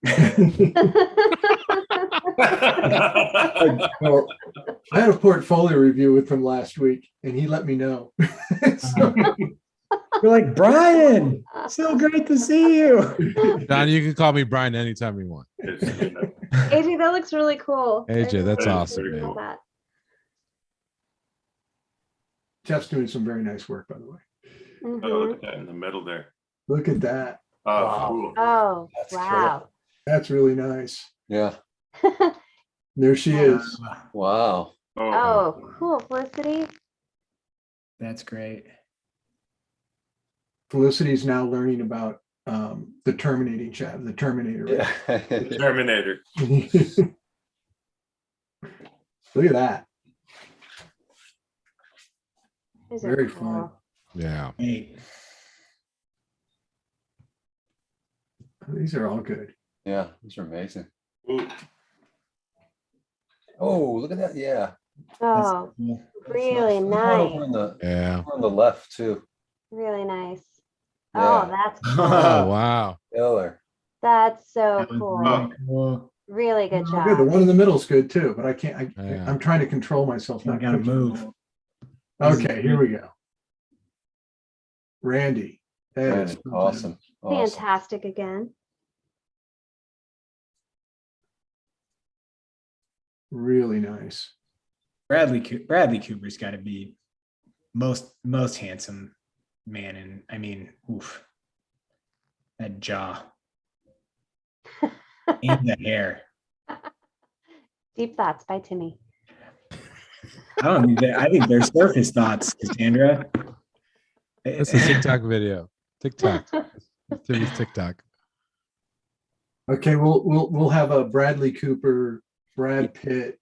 Well, I had a portfolio review with him last week and he let me know. So, You're like, Brian, so great to see you. Don, you can call me Brian anytime you want. It's, you know, AJ, that looks really cool. AJ, that's I awesome, really man. love that. Jeff's doing some very nice work, by the way. Oh, Mhm. look at that in the middle there. Look at that. Oh, Wow. cool. Oh, That's wow. That's really nice. Yeah. There she is. Wow. Oh, Oh, cool, Felicity. That's great. Felicity's now learning about the terminating chat, the Terminator. Yeah. Terminator. Look at that. These are Very cool. fun. Yeah. Great. These are all good. Yeah, these are amazing. Ooh, Oh, look at that. Yeah. Oh, Cool. really Over nice. on the, Yeah. over on the left too. Really nice. Yeah. Oh, that's Oh, cool. wow. Killer. That's so That was cool. really cool. Really good Oh, good. The job. one in the middle is good too, but I can't. Yeah. I'm trying to control myself. I not gotta clicking. move. Okay, here we go. Randy. That is Brandon, awesome. Awesome. Fantastic again. really nice. Bradley Cooper's got to be most handsome man, and I mean, oof, that jaw and the hair. Deep thoughts by Timmy. I think they're surface thoughts, Cassandra. It's a TikTok video. TikTok. Timmy's TikTok. Okay, we'll have a Bradley Cooper, Brad Pitt.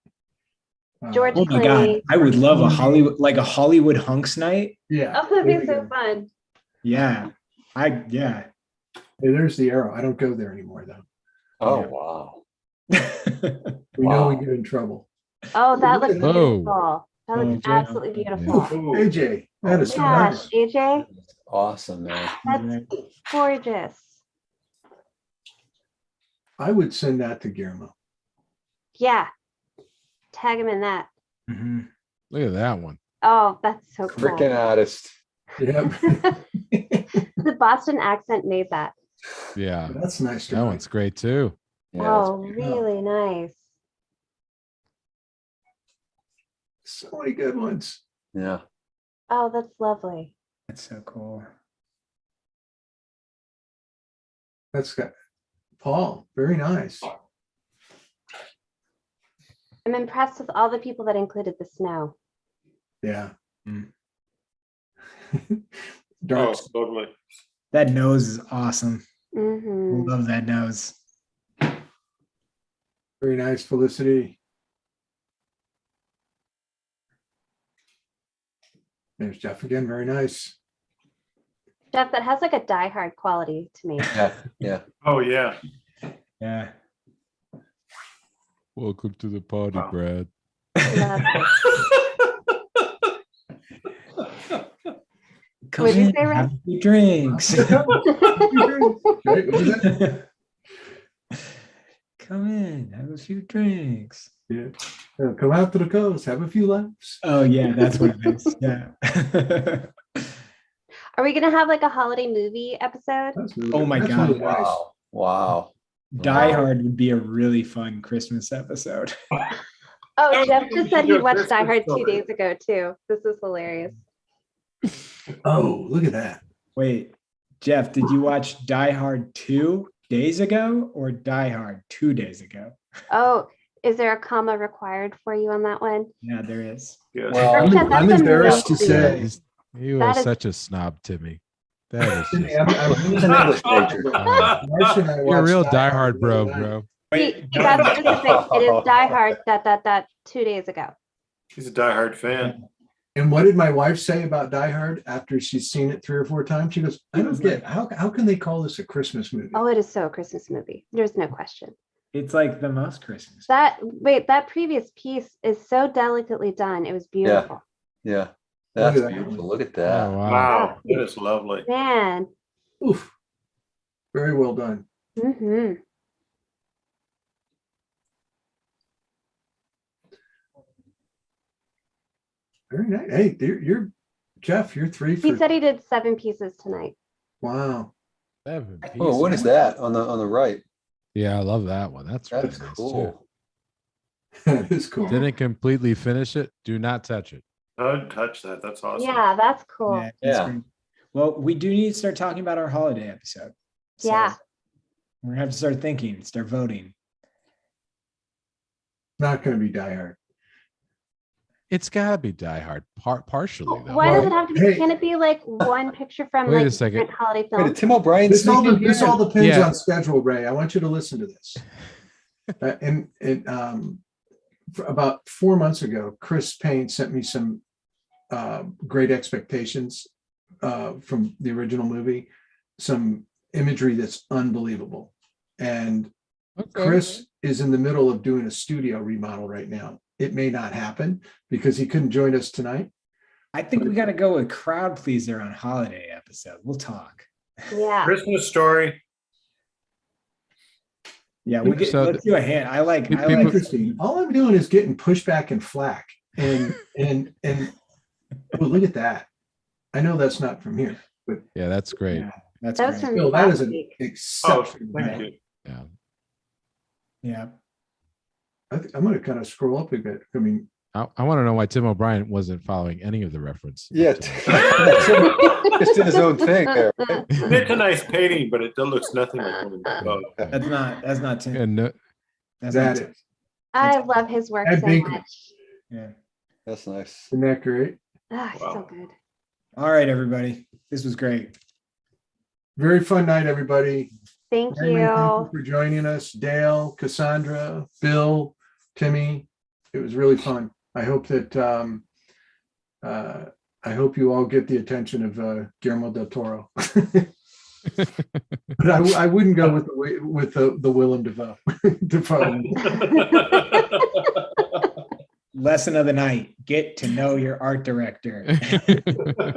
George Oh my God, Clooney. I would love a Hollywood hunks night. Yeah. Oh, that'd there be you so go. fun. Yeah, Hey, there's the arrow. I don't go there anymore though. Oh, Yeah. wow. We know we Wow. get in trouble. Oh, that looks Whoa. beautiful. That looks Oh, absolutely beautiful. AJ, that is so Yeah, nice. AJ, Awesome, man. that's gorgeous. I would send that to Guillermo. Yeah. Tag him in that. Mhm. Look at that one. Oh, that's so cool. Freaking artist. Yep. The Boston accent made that. Yeah. That's nice. That one's great too. Yeah, that's Oh, really nice. So many good ones. yeah. Oh, that's lovely. That's so cool. That's got Paul. Very nice. I'm impressed with all the people that included the snow. Yeah. Mm. Dark. Oh, lovely. That nose is awesome. Hmm. Love that nose. Very nice, Felicity. There's Jeff again. Very nice. Jeff, that has like a Die Hard quality to me. Yeah. Yeah. Oh, yeah. Yeah. Welcome to the party, Wow. Brad. Love it. Come What'd you in, say, Ray? have a few drinks. Right, what was that? Come in, have a few drinks. Yeah. Come out to the coast, have a few laps. Oh yeah, that's what it is. Yeah. Are we gonna have like a holiday movie episode? That's really Oh good. my That's God. really nice. Wow. Wow. Die Hard would be a really fun Christmas episode. Oh, Oh, Jeff we just should said do he a watched Die Christmas Hard 2 story. days ago too. This is hilarious. Oh, look at that. Wait, Jeff, did you watch Die Hard 2 days ago or Die Hard 2 days ago? Oh, is there a comma required for you on that one? Yeah, there is. Yes. Well, I'm, Jeff, that's I'm embarrassed to amazing. say. You That are is- such a snob, Timmy. That is Timmy, just, He was an English major. Marcia and I you're a watched real Die diehard bro, the other night. bro. He got specific. It is Die Hard that 2 days ago. He's a diehard fan. And what did my wife say about Die Hard after she's seen it 3 or 4 times? She goes, I don't get how can they call this a Christmas movie? Oh, it is so a Christmas movie. There's no question. It's like the most Christmas. That previous piece is so delicately done. It was beautiful. Yeah. That's Look at that. beautiful. Look at Oh, that. wow. Wow, that is lovely. Man. Oof. Very well done. Hmm. Very nice. Hey, you're Jeff, you're 3 for He said he did 7 pieces tonight. wow. 7 Oh, what is pieces. that on the right? Yeah, I love that one. That's really That's nice too. cool. That is cool. Didn't completely finish it. Do not touch it. I'd touch that. That's awesome. Yeah, that's cool. Yeah, that's Yeah. great. Well, we do need to start talking about our holiday episode. So Yeah. we're gonna have to start thinking, start voting. Not going to be Die Hard. It's gotta be Die Hard, partially though. Why does it Well, have to be? hey. Can it be like one picture from Wait a like second. different holiday Wait, did films? Tim O'Brien This all, sneak in this here? all depends Yeah. on schedule, Ray. I want you to listen to this. About 4 months ago, Chris Payne sent me some Great Expectations from the original movie, some imagery that's unbelievable. And Okay. Chris is in the middle of doing a studio remodel right now. It may not happen because he couldn't join us tonight. I think we gotta go with crowd pleaser on holiday episode. We'll talk. Yeah. Christmas Story. Yeah, So let's do a hand. I like People- Interesting. All I'm doing is getting pushback and flack. And oh, look at that. I know that's not from here, but Yeah, that's great. Yeah, that's That was great. from still, that is last an week. Oh, exceptional. thank you. Yeah. Yeah. I'm going to kind of scroll up a bit. I mean, I want to know why Tim O'Brien wasn't following any of the reference. Yeah. Just did his own thing there. Right? It's a nice painting, but it looks nothing like Willem Dafoe. That's not Tim. And That's that not Tim. is. I love his work And so Baker. much. Yeah. That's nice. Isn't that great? Ah, so Wow. good. All right, everybody. This was great. Very fun night, everybody. Thank Raymond, thank you you. for joining us. Dale, Cassandra, Bill, Timmy. It was really fun. I hope that I hope you all get the attention of Guillermo del Toro. But I wouldn't go with the Willem Dafoe. Dafoe. Lesson of the night: get to know your art director.